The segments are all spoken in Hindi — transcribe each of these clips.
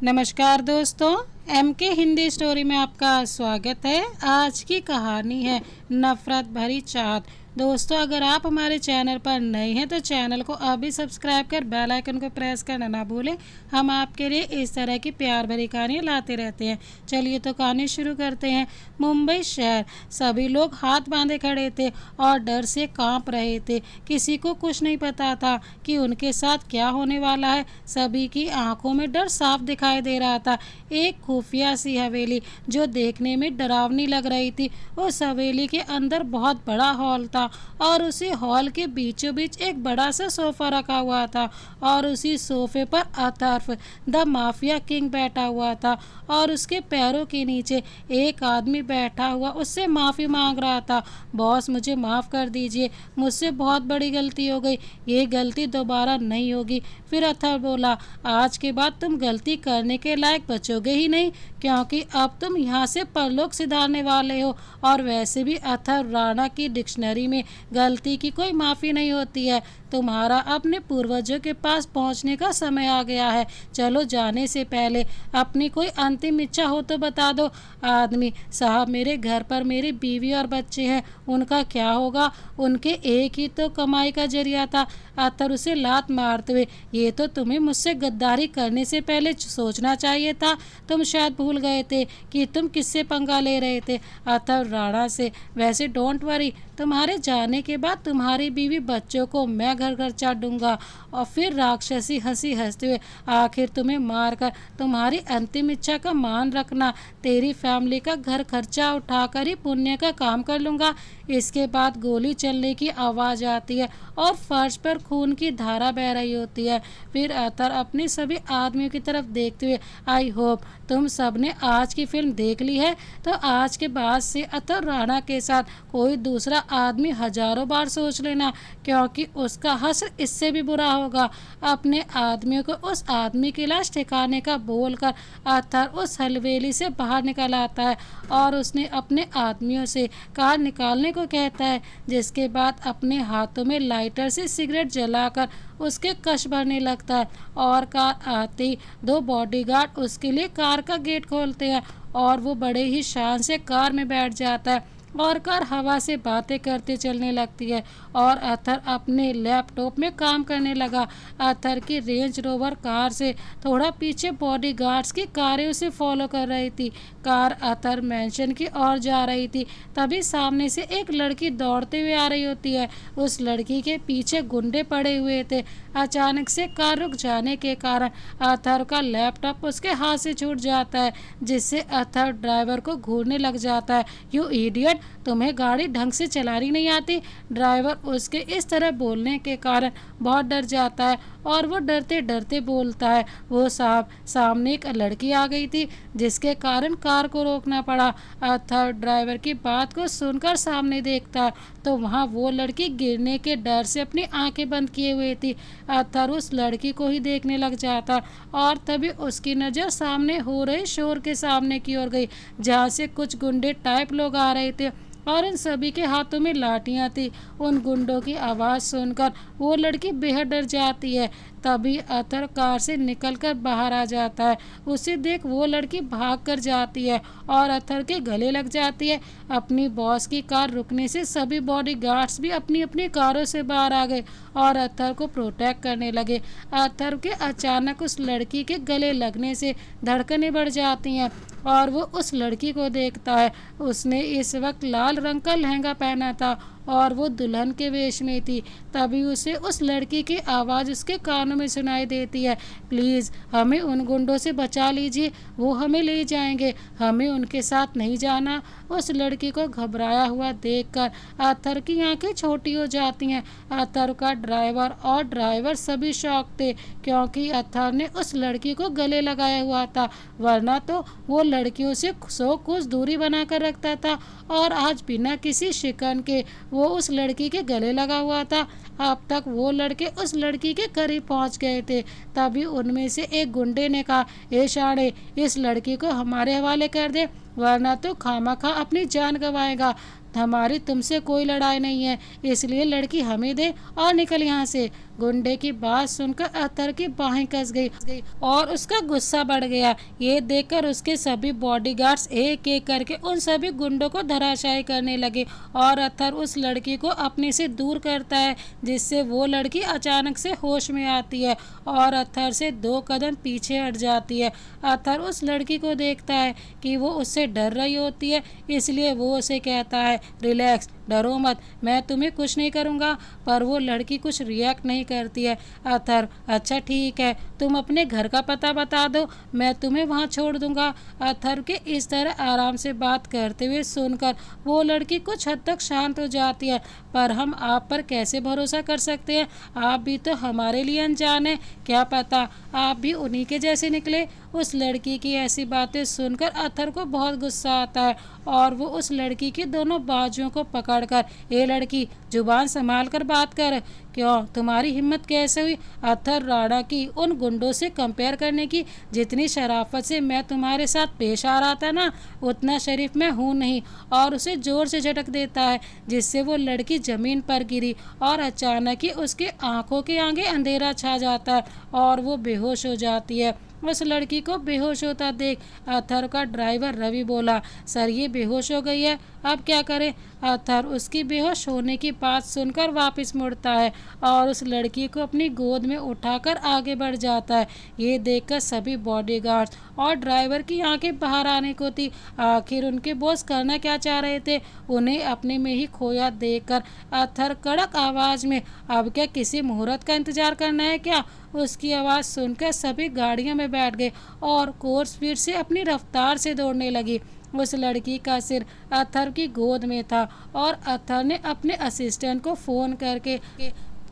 नमस्कार दोस्तों, एम के हिंदी स्टोरी में आपका स्वागत है। आज की कहानी है नफरत भरी चाहत। दोस्तों, अगर आप हमारे चैनल पर नए हैं तो चैनल को अभी सब्सक्राइब कर बेल आइकन को प्रेस करना ना भूलें। हम आपके लिए इस तरह की प्यार भरी कहानियाँ लाते रहते हैं। चलिए तो कहानी शुरू करते हैं। मुंबई शहर, सभी लोग हाथ बांधे खड़े थे और डर से कांप रहे थे। किसी को कुछ नहीं पता था कि उनके साथ क्या होने वाला है। सभी की आंखों में डर साफ दिखाई दे रहा था। एक खुफिया सी हवेली जो देखने में डरावनी लग रही थी। उस हवेली के अंदर बहुत बड़ा हॉल था और उसी हॉल के बीचों बीच एक बड़ा सा सोफा रखा हुआ था और उसी सोफे पर अतर्फ द माफिया किंग बैठा हुआ था और उसके पैरों के नीचे एक आदमी बैठा हुआ उससे माफ़ी मांग रहा था। बॉस, मुझे माफ़ कर दीजिए, मुझसे बहुत बड़ी गलती हो गई, ये गलती दोबारा नहीं होगी। फिर अथर बोला, आज के बाद तुम गलती करने के लायक बचोगे ही नहीं, क्योंकि अब तुम यहाँ से परलोक सिधारने वाले हो। और वैसे भी अथर राणा की डिक्शनरी में गलती की कोई माफ़ी नहीं होती है। तुम्हारा अपने पूर्वजों के पास पहुँचने का समय आ गया है। चलो, जाने से पहले अपनी कोई अंतिम इच्छा हो तो बता दो। आदमी, साहब, मेरे घर पर मेरी बीवी और बच्चे हैं, उनका क्या होगा? उनके एक ही तो कमाई का जरिया था। अतर उसे लात मारते हुए, ये तो तुम्हें मुझसे गद्दारी करने से पहले सोचना चाहिए था। तुम शायद भूल गए थे कि तुम किससे पंगा ले रहे थे। अतर राणा से, वैसे डोंट वरी, तुम्हारे जाने के बाद तुम्हारी बीवी बच्चों को मैं घर घर चाट दूंगा। और फिर राक्षसी हंसी हंसते हुए, आखिर तुम्हें मारकर तुम्हारी अंतिम इच्छा का मान रखना, तेरी फैमिली का घर खर्चा उठाकर ही पुण्य का काम कर लूँगा। इसके बाद गोली चलने की आवाज़ आती है और फर्श पर खून की धारा बह रही होती है। फिर अतर अपने सभी आदमियों की तरफ देखते हुए, आई होप तुम सब ने आज की फिल्म देख ली है। तो आज के बाद से अतर राणा के साथ कोई दूसरा आदमी हजारों बार सोच लेना, क्योंकि उसका हश्र इससे भी बुरा होगा। अपने आदमियों को उस आदमी की लाश ठिकाने का बोलकर अतर उस हवेली से बाहर निकल आता है और उसने अपने आदमियों से कार निकालने को कहता है, जिसके बाद अपने हाथों में लाइटर से सिगरेट जलाकर उसके कश भरने लगता है। और कार आते ही दो बॉडीगार्ड उसके लिए कार का गेट खोलते हैं और वो बड़े ही शान से कार में बैठ जाता है और कार हवा से बातें करते चलने लगती है और अतर अपने लैपटॉप में काम करने लगा। अतर की रेंज रोवर कार से थोड़ा पीछे बॉडीगार्ड्स की कारें उसे फॉलो कर रही थी। कार अतर मैंशन की ओर जा रही थी, तभी सामने से एक लड़की दौड़ते हुए आ रही होती है। उस लड़की के पीछे गुंडे पड़े हुए थे। अचानक से कार रुक जाने के कारण अतर का लैपटॉप उसके हाथ से छूट जाता है, जिससे अतर ड्राइवर को घूरने लग जाता है। यू इडियट, तुम्हें गाड़ी ढंग से चलानी नहीं आती। ड्राइवर उसके इस तरह बोलने के कारण बहुत डर जाता है और वो डरते डरते बोलता है, वो साहब, सामने एक लड़की आ गई थी जिसके कारण कार को रोकना पड़ा। अर्थात ड्राइवर की बात को सुनकर सामने देखता है तो वहाँ वो लड़की गिरने के डर से अपनी आंखें बंद किए हुए थी। अर्थात उस लड़की को ही देखने लग जाता और तभी उसकी नज़र सामने हो रहे शोर के सामने की ओर गई, जहाँ से कुछ गुंडे टाइप लोग आ रहे थे और इन सभी के हाथों में लाठियां थी। उन गुंडों की आवाज़ सुनकर वो लड़की बेहद डर जाती है। तभी अतर कार से निकलकर बाहर आ जाता है। उसे देख वो लड़की भाग कर जाती है और अतर के गले लग जाती है। अपनी बॉस की कार रुकने से सभी बॉडीगार्ड्स भी अपनी अपनी कारों से बाहर आ गए और अतर को प्रोटेक्ट करने लगे। अतर के अचानक उस लड़की के गले लगने से धड़कनें बढ़ जाती हैं और वो उस लड़की को देखता है। उसने इस वक्त लाल रंग का लहंगा पहना था और वो दुल्हन के वेश में थी। तभी उसे उस लड़की की आवाज़ उसके कानों में सुनाई देती है, प्लीज़ हमें उन गुंडों से बचा लीजिए, वो हमें ले जाएंगे, हमें उनके साथ नहीं जाना। उस लड़की को घबराया हुआ देखकर अतर की आंखें छोटी हो जाती हैं। अतर का ड्राइवर और ड्राइवर सभी शौक थे, क्योंकि अतर ने उस लड़की को गले लगाया हुआ था, वरना तो वो लड़कियों से सौ कुछ दूरी बना कर रखता था और आज बिना किसी शिकन के वो उस लड़की के गले लगा हुआ था। अब तक वो लड़के उस लड़की के करीब पहुंच गए थे। तभी उनमें से एक गुंडे ने कहा, ए शाणे, इस लड़की को हमारे हवाले कर दे, वरना तो खामखा अपनी जान गंवाएगा। हमारी तुमसे कोई लड़ाई नहीं है, इसलिए लड़की हमें दे और निकल यहाँ से। गुंडे की बात सुनकर अतर की बाहें कस गई और उसका गुस्सा बढ़ गया। ये देखकर उसके सभी बॉडीगार्ड्स एक एक करके उन सभी गुंडों को धराशायी करने लगे और अतर उस लड़की को अपने से दूर करता है, जिससे वो लड़की अचानक से होश में आती है और अतर से 2 कदम पीछे हट जाती है। अतर उस लड़की को देखता है कि वो उससे डर रही होती है, इसलिए वो उसे कहता है, रिलैक्स, डरो मत, मैं तुम्हें कुछ नहीं करूँगा। पर वो लड़की कुछ रिएक्ट नहीं करती है। अतर, अच्छा ठीक है, तुम अपने घर का पता बता दो, मैं तुम्हें वहाँ छोड़ दूँगा। अतर के इस तरह आराम से बात करते हुए सुनकर वो लड़की कुछ हद तक शांत हो जाती है। पर हम आप पर कैसे भरोसा कर सकते हैं? आप भी तो हमारे लिए अनजान हैं, क्या पता आप भी उन्हीं के जैसे निकले। उस लड़की की ऐसी बातें सुनकर अतर को बहुत गुस्सा आता है और वो उस लड़की की दोनों बाजुओं को पकड़कर, ए लड़की, जुबान संभाल कर बात कर, क्यों, तुम्हारी हिम्मत कैसे हुई अतर राणा की उन गुंडों से कंपेयर करने की? जितनी शराफत से मैं तुम्हारे साथ पेश आ रहा था ना, उतना शरीफ मैं हूँ नहीं। और उसे जोर से झटक देता है, जिससे वो लड़की जमीन पर गिरी और अचानक ही उसके आंखों के आगे अंधेरा छा जाता है और वो बेहोश हो जाती है। उस लड़की को बेहोश होता देख अतर का ड्राइवर रवि बोला, सर ये बेहोश हो गई है, अब क्या करें? अतर उसकी बेहोश होने की बात सुनकर वापस मुड़ता है और उस लड़की को अपनी गोद में उठाकर आगे बढ़ जाता है। ये देखकर सभी बॉडीगार्ड्स और ड्राइवर की आंखें बाहर आने को थी। आखिर उनके बॉस करना क्या चाह रहे थे? उन्हें अपने में ही खोया देखकर अतर कड़क आवाज में, अब क्या किसी मुहूर्त का इंतजार करना है क्या? उसकी आवाज़ सुनकर सभी गाड़ियों में बैठ गए और कोर्स स्पीड से अपनी रफ्तार से दौड़ने लगी। उस लड़की का सिर अतर की गोद में था और अतर ने अपने असिस्टेंट को फ़ोन करके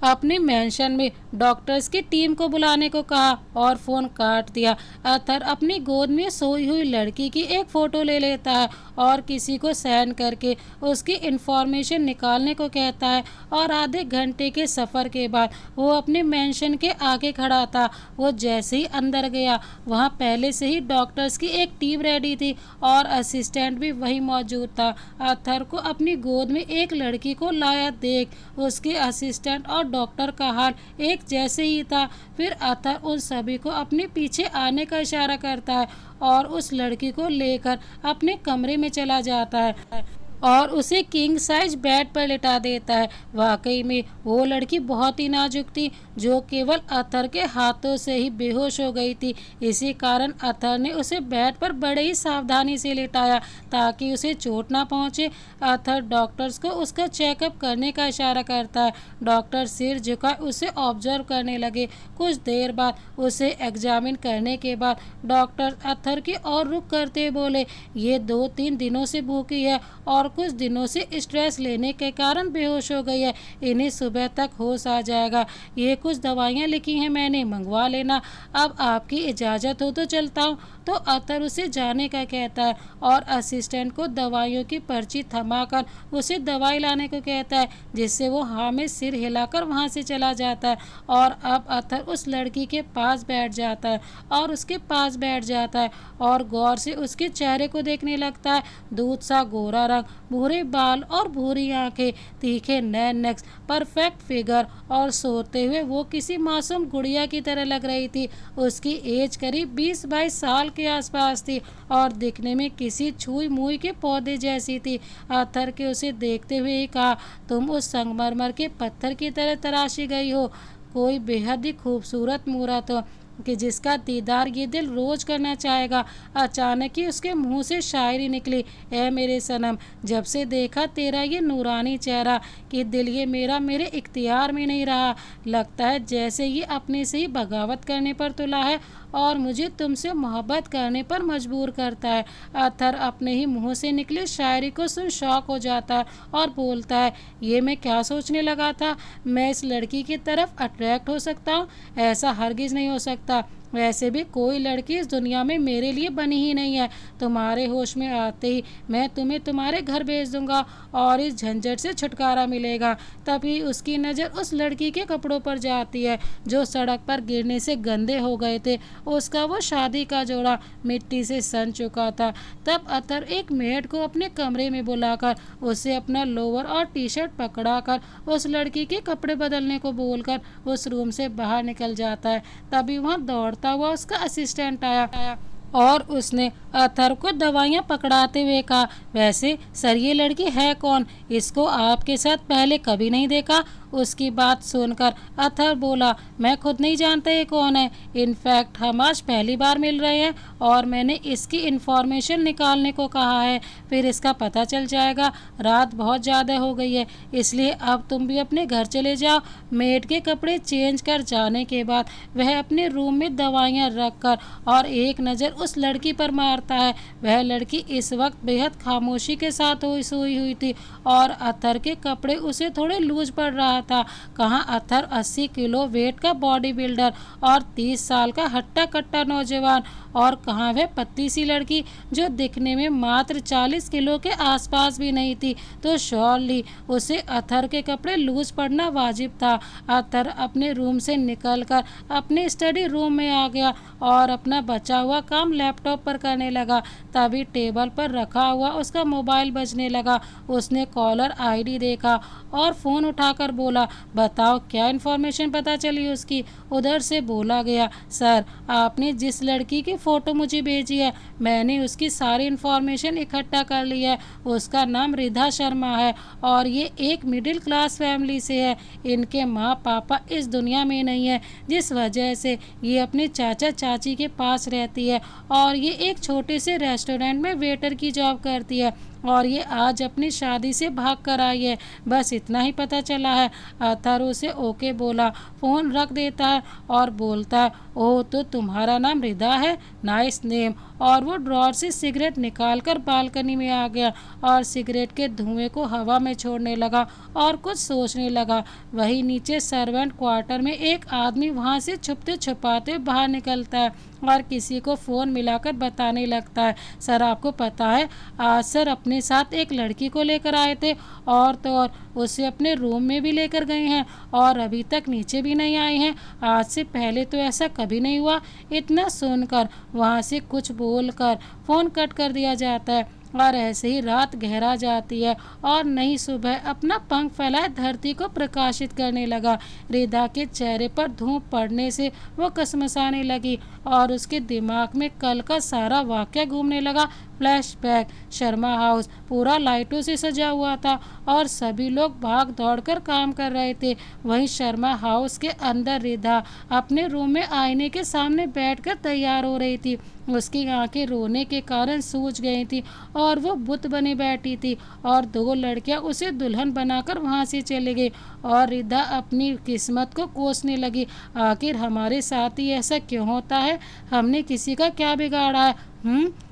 अपने मेंशन में डॉक्टर्स की टीम को बुलाने को कहा और फ़ोन काट दिया। अतर अपनी गोद में सोई हुई लड़की की एक फ़ोटो ले लेता है और किसी को सेंड करके उसकी इंफॉर्मेशन निकालने को कहता है और आधे घंटे के सफ़र के बाद वो अपने मेंशन के आगे खड़ा था। वो जैसे ही अंदर गया, वहाँ पहले से ही डॉक्टर्स की एक टीम रेडी थी और असिस्टेंट भी वहीं मौजूद था। अतर को अपनी गोद में एक लड़की को लाया देख उसके असिस्टेंट और डॉक्टर का हाल एक जैसे ही था। फिर अतर उन सभी को अपने पीछे आने का इशारा करता है और उस लड़की को लेकर अपने कमरे में चला जाता है और उसे किंग साइज बेड पर लिटा देता है। वाकई में वो लड़की बहुत ही नाजुक थी, जो केवल अतर के हाथों से ही बेहोश हो गई थी। इसी कारण अतर ने उसे बेड पर बड़े ही सावधानी से लिटाया ताकि उसे चोट ना पहुंचे। अतर डॉक्टर्स को उसका चेकअप करने का इशारा करता है। डॉक्टर सिर झुका उसे ऑब्जर्व करने लगे। कुछ देर बाद उसे एग्जामिन करने के बाद डॉक्टर अतर की ओर रुख करते बोले, ये 2-3 दिनों से भूखी है और कुछ दिनों से स्ट्रेस लेने के कारण बेहोश हो गई है। इन्हें सुबह तक होश आ जाएगा। ये कुछ दवाइयाँ लिखी हैं मैंने, मंगवा लेना। अब आपकी इजाज़त हो तो चलता हूँ। तो अतर उसे जाने का कहता है और असिस्टेंट को दवाइयों की पर्ची थमाकर उसे दवाई लाने को कहता है, जिससे वो हाँ में सिर हिलाकर वहाँ से चला जाता है। और अब अतर उस लड़की के पास बैठ जाता है और उसके पास बैठ जाता है और गौर से उसके चेहरे को देखने लगता है। दूध सा गोरा रंग, भूरे बाल और भूरी आंखें, तीखे नैन नेक्स, परफेक्ट फिगर और सोते हुए वो किसी मासूम गुड़िया की तरह लग रही थी। उसकी एज करीब 20-22 साल के आसपास थी और दिखने में किसी छुई मुई के पौधे जैसी थी। अतर के उसे देखते हुए ही कहा, तुम उस संगमरमर के पत्थर की तरह तराशी गई हो, कोई बेहद ही खूबसूरत मूरत हो कि जिसका दीदार ये दिल रोज करना चाहेगा। अचानक ही उसके मुंह से शायरी निकली, ऐ मेरे सनम, जब से देखा तेरा ये नूरानी चेहरा कि दिल ये मेरा मेरे इख्तियार में नहीं रहा। लगता है जैसे ये अपने से ही बगावत करने पर तुला है और मुझे तुमसे मोहब्बत करने पर मजबूर करता है। अतर अपने ही मुंह से निकली शायरी को सुन शॉक हो जाता है और बोलता है, ये मैं क्या सोचने लगा था, मैं इस लड़की की तरफ अट्रैक्ट हो सकता हूँ? ऐसा हरगिज़ नहीं हो सकता। वैसे भी कोई लड़की इस दुनिया में मेरे लिए बनी ही नहीं है। तुम्हारे होश में आते ही मैं तुम्हें तुम्हारे घर भेज दूंगा और इस झंझट से छुटकारा मिलेगा। तभी उसकी नज़र उस लड़की के कपड़ों पर जाती है जो सड़क पर गिरने से गंदे हो गए थे। उसका वो शादी का जोड़ा मिट्टी से सन चुका था। तब अतर एक मेड को अपने कमरे में बुलाकर उसे अपना लोअर और टी शर्ट पकड़ाकर उस लड़की के कपड़े बदलने को बोलकर उस रूम से बाहर निकल जाता है। तभी वहाँ दौड़ता हुआ उसका असिस्टेंट आया और उसने अथर को दवाइयाँ पकड़ाते हुए कहा, वैसे सर ये लड़की है कौन? इसको आपके साथ पहले कभी नहीं देखा। उसकी बात सुनकर अथर बोला, मैं खुद नहीं जानता ये कौन है। इनफैक्ट हम आज पहली बार मिल रहे हैं और मैंने इसकी इन्फॉर्मेशन निकालने को कहा है, फिर इसका पता चल जाएगा। रात बहुत ज़्यादा हो गई है, इसलिए अब तुम भी अपने घर चले जाओ। मेड के कपड़े चेंज कर जाने के बाद वह अपने रूम में दवाइयाँ रख कर और एक नज़र उस लड़की पर मारता है। वह लड़की इस वक्त बेहद खामोशी के साथ सोई हुई थी और अथर के कपड़े उसे थोड़े लूज पड़ रहा था। कहाँ अथर 80 किलो वेट का बॉडी बिल्डर और 30 साल का हट्टा कट्टा नौजवान, और कहाँ वह पतली सी लड़की जो दिखने में मात्र 40 किलो के आसपास भी नहीं थी। तो श्योरली उसे अथर के कपड़े लूज पड़ना वाजिब था। अथर अपने रूम से निकलकर अपने स्टडी रूम में आ गया और अपना बचा हुआ काम लैपटॉप पर करने लगा। तभी टेबल पर रखा हुआ उसका मोबाइल बजने लगा। उसने कॉलर आईडी देखा और फ़ोन उठाकर बोला, बताओ क्या इन्फॉर्मेशन पता चली उसकी? उधर से बोला गया, सर आपने जिस लड़की की फ़ोटो मुझे भेजी है मैंने उसकी सारी इन्फॉर्मेशन इकट्ठा कर ली है। उसका नाम रिधा शर्मा है और ये एक मिडिल क्लास फैमिली से है। इनके माँ पापा इस दुनिया में नहीं है, जिस वजह से ये अपने चाचा चाची के पास रहती है और ये एक छोटे से रेस्टोरेंट में वेटर की जॉब करती है और ये आज अपनी शादी से भाग कर आई है। बस इतना ही पता चला है। अथर उसे ओके बोला, फ़ोन रख देता है और बोलता है, ओह तो तुम्हारा नाम रिधा है, नाइस नेम। और वो ड्रॉर से सिगरेट निकालकर बालकनी में आ गया और सिगरेट के धुएं को हवा में छोड़ने लगा और कुछ सोचने लगा। वहीं नीचे सर्वेंट क्वार्टर में एक आदमी वहाँ से छुपते छुपाते बाहर निकलता है और किसी को फ़ोन मिलाकर बताने लगता है, सर आपको पता है आज सर अपने साथ एक लड़की को लेकर आए थे और तो और उसे अपने रूम में भी लेकर गए हैं और अभी तक नीचे भी नहीं आए हैं। आज से पहले तो ऐसा कभी नहीं हुआ। इतना सुनकर वहाँ से कुछ बोलकर फ़ोन कट कर दिया जाता है और ऐसे ही रात गहरा जाती है और नई सुबह अपना पंख फैलाए धरती को प्रकाशित करने लगा। रिधा के चेहरे पर धूप पड़ने से वो कसमसाने लगी और उसके दिमाग में कल का सारा वाक़या घूमने लगा। फ्लैशबैक, शर्मा हाउस पूरा लाइटों से सजा हुआ था और सभी लोग भाग दौड़ कर काम कर रहे थे। वहीं शर्मा हाउस के अंदर रिधा अपने रूम में आईने के सामने बैठकर तैयार हो रही थी। उसकी आंखें रोने के कारण सूज गई थी और वो बुत बने बैठी थी और दो लड़कियां उसे दुल्हन बनाकर वहां से चली गई और रिधा अपनी किस्मत को कोसने लगी। आखिर हमारे साथ ही ऐसा क्यों होता है? हमने किसी का क्या बिगाड़ा है?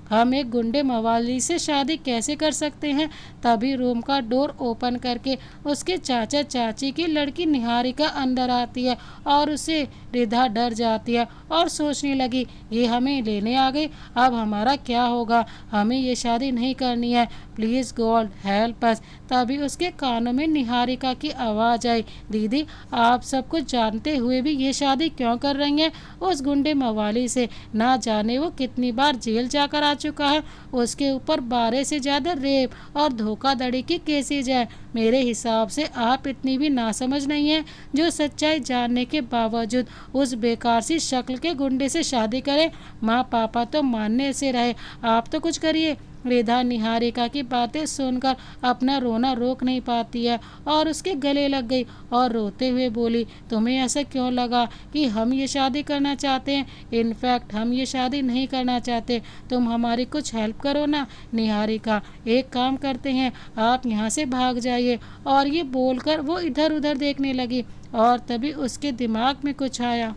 हम एक गुंडे मवाली से शादी कैसे कर सकते हैं? तभी रूम का डोर ओपन करके उसके चाचा चाची की लड़की निहारिका अंदर आती है और उसे रिधा डर जाती है और सोचने लगी, ये हमें लेने आ गई, अब हमारा क्या होगा? हमें ये शादी नहीं करनी है, प्लीज़ गॉड हेल्प अस। तभी उसके कानों में निहारिका की आवाज़ आई, दीदी आप सब कुछ जानते हुए भी ये शादी क्यों कर रही हैं उस गुंडे मवाली से? ना जाने वो कितनी बार जेल जाकर आ चुका है। उसके ऊपर 12 से ज़्यादा रेप और धोखाधड़ी की केसेज है। मेरे हिसाब से आप इतनी भी नासमझ नहीं है जो सच्चाई जानने के बावजूद उस बेकार सी शक्ल के गुंडे से शादी करें। माँ पापा तो मानने से रहे, आप तो कुछ करिए। रिधा निहारिका की बातें सुनकर अपना रोना रोक नहीं पाती है और उसके गले लग गई और रोते हुए बोली, तुम्हें ऐसा क्यों लगा कि हम ये शादी करना चाहते हैं? इनफैक्ट हम ये शादी नहीं करना चाहते। तुम हमारी कुछ हेल्प करो ना निहारिका। एक काम करते हैं, आप यहाँ से भाग जाइए। और ये बोलकर वो इधर उधर देखने लगी और तभी उसके दिमाग में कुछ आया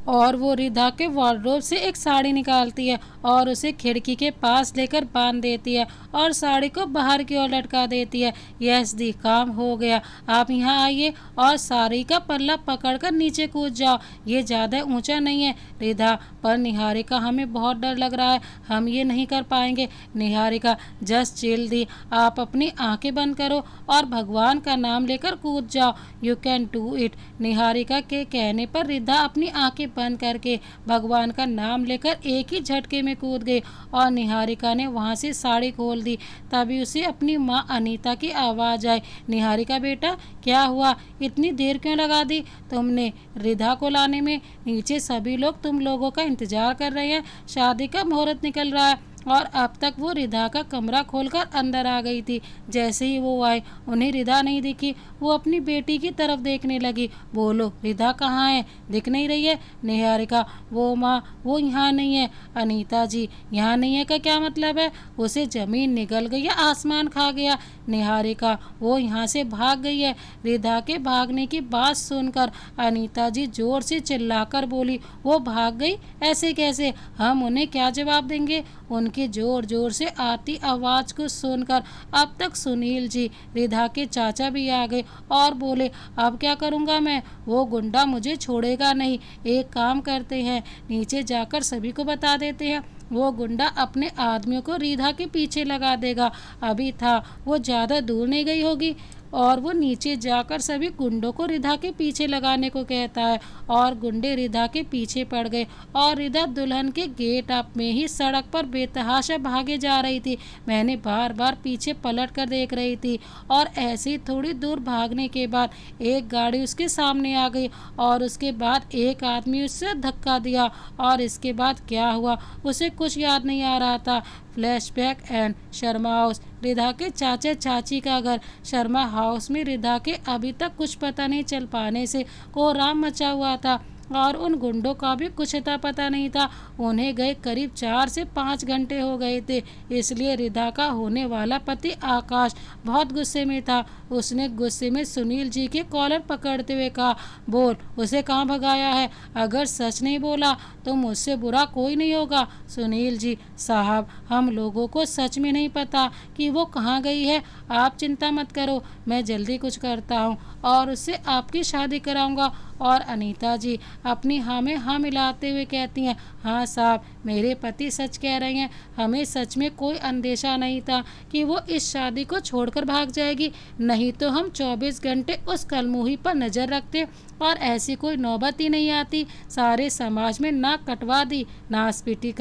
और वो रिधा के वार्डरोब से एक साड़ी निकालती है और उसे खिड़की के पास लेकर बांध देती है और साड़ी को बाहर की ओर लटका देती है। यस दी, काम हो गया। आप यहाँ आइए और साड़ी का पल्ला पकड़कर नीचे कूद जाओ। ये ज़्यादा ऊंचा नहीं है रिधा, पर निहारिका हमें बहुत डर लग रहा है, हम ये नहीं कर पाएंगे। निहारिका, जस्ट चिल दी, आप अपनी आंखें बंद करो और भगवान का नाम लेकर कूद जाओ। You can do it. Niharika के कहने पर रिधा अपनी आंखें बंद करके भगवान का नाम लेकर एक ही झटके में कूद गई और निहारिका ने वहां से साड़ी खोल दी। तभी उसे अपनी माँ अनीता की आवाज़ आई, निहारिका बेटा क्या हुआ, इतनी देर क्यों लगा दी तुमने रिधा को लाने में? नीचे सभी लोग तुम लोगों का इंतजार कर रहे हैं, शादी का मुहूर्त निकल रहा है। और अब तक वो रिधा का कमरा खोलकर अंदर आ गई थी। जैसे ही वो आए उन्हें रिधा नहीं दिखी। वो अपनी बेटी की तरफ देखने लगी। बोलो रिधा कहाँ है, दिख नहीं रही है? निहारिका, वो माँ वो यहाँ नहीं है। अनीता जी, यहाँ नहीं है का क्या मतलब है? उसे जमीन निगल गई या आसमान खा गया? निहारिका, वो यहाँ से भाग गई है। रिधा के भागने की बात सुनकर अनीता जी जोर से चिल्लाकर बोली, वो भाग गई? ऐसे कैसे? हम उन्हें क्या जवाब देंगे? उनकी जोर जोर से आती आवाज़ को सुनकर अब तक सुनील जी, रिधा के चाचा भी आ गए और बोले, अब क्या करूँगा मैं? वो गुंडा मुझे छोड़ेगा नहीं। एक काम करते हैं, नीचे जाकर सभी को बता देते हैं। वो गुंडा अपने आदमियों को रिधा के पीछे लगा देगा। अभी था, वो ज़्यादा दूर नहीं गई होगी। और वो नीचे जाकर सभी गुंडों को रिधा के पीछे लगाने को कहता है और गुंडे रिधा के पीछे पड़ गए और रिधा दुल्हन के गेट अप में ही सड़क पर बेतहाशा भागे जा रही थी। मैंने बार बार पीछे पलट कर देख रही थी और ऐसे ही थोड़ी दूर भागने के बाद एक गाड़ी उसके सामने आ गई और उसके बाद एक आदमी उससे धक्का दिया और इसके बाद क्या हुआ उसे कुछ याद नहीं आ रहा था। Flashback and Sharma house. Ridha के चाचा चाची का घर। शर्मा हाउस में रिधा के अभी तक कुछ पता नहीं चल पाने से कोहराम मचा हुआ था और उन गुंडों का भी कुछ अता पता नहीं था। उन्हें गए करीब 4 से 5 घंटे हो गए थे। इसलिए रिधा का होने वाला पति आकाश बहुत गुस्से में था। उसने गुस्से में सुनील जी के कॉलर पकड़ते हुए कहा, बोल उसे कहाँ भगाया है? अगर सच नहीं बोला तो मुझसे बुरा कोई नहीं होगा। सुनील जी, साहब हम लोगों को सच में नहीं पता कि वो कहाँ गई है। आप चिंता मत करो, मैं जल्दी कुछ करता हूँ और उससे आपकी शादी कराऊंगा। और अनीता जी अपनी हाँ में हाँ मिलाते हुए कहती हैं, हाँ साहब मेरे पति सच कह रहे हैं। हमें सच में कोई अंदेशा नहीं था कि वो इस शादी को छोड़कर भाग जाएगी, नहीं तो हम 24 घंटे उस कलमुही पर नज़र रखते और ऐसी कोई नौबत ही नहीं आती। सारे समाज में नाक कटवा दी, नासपीटी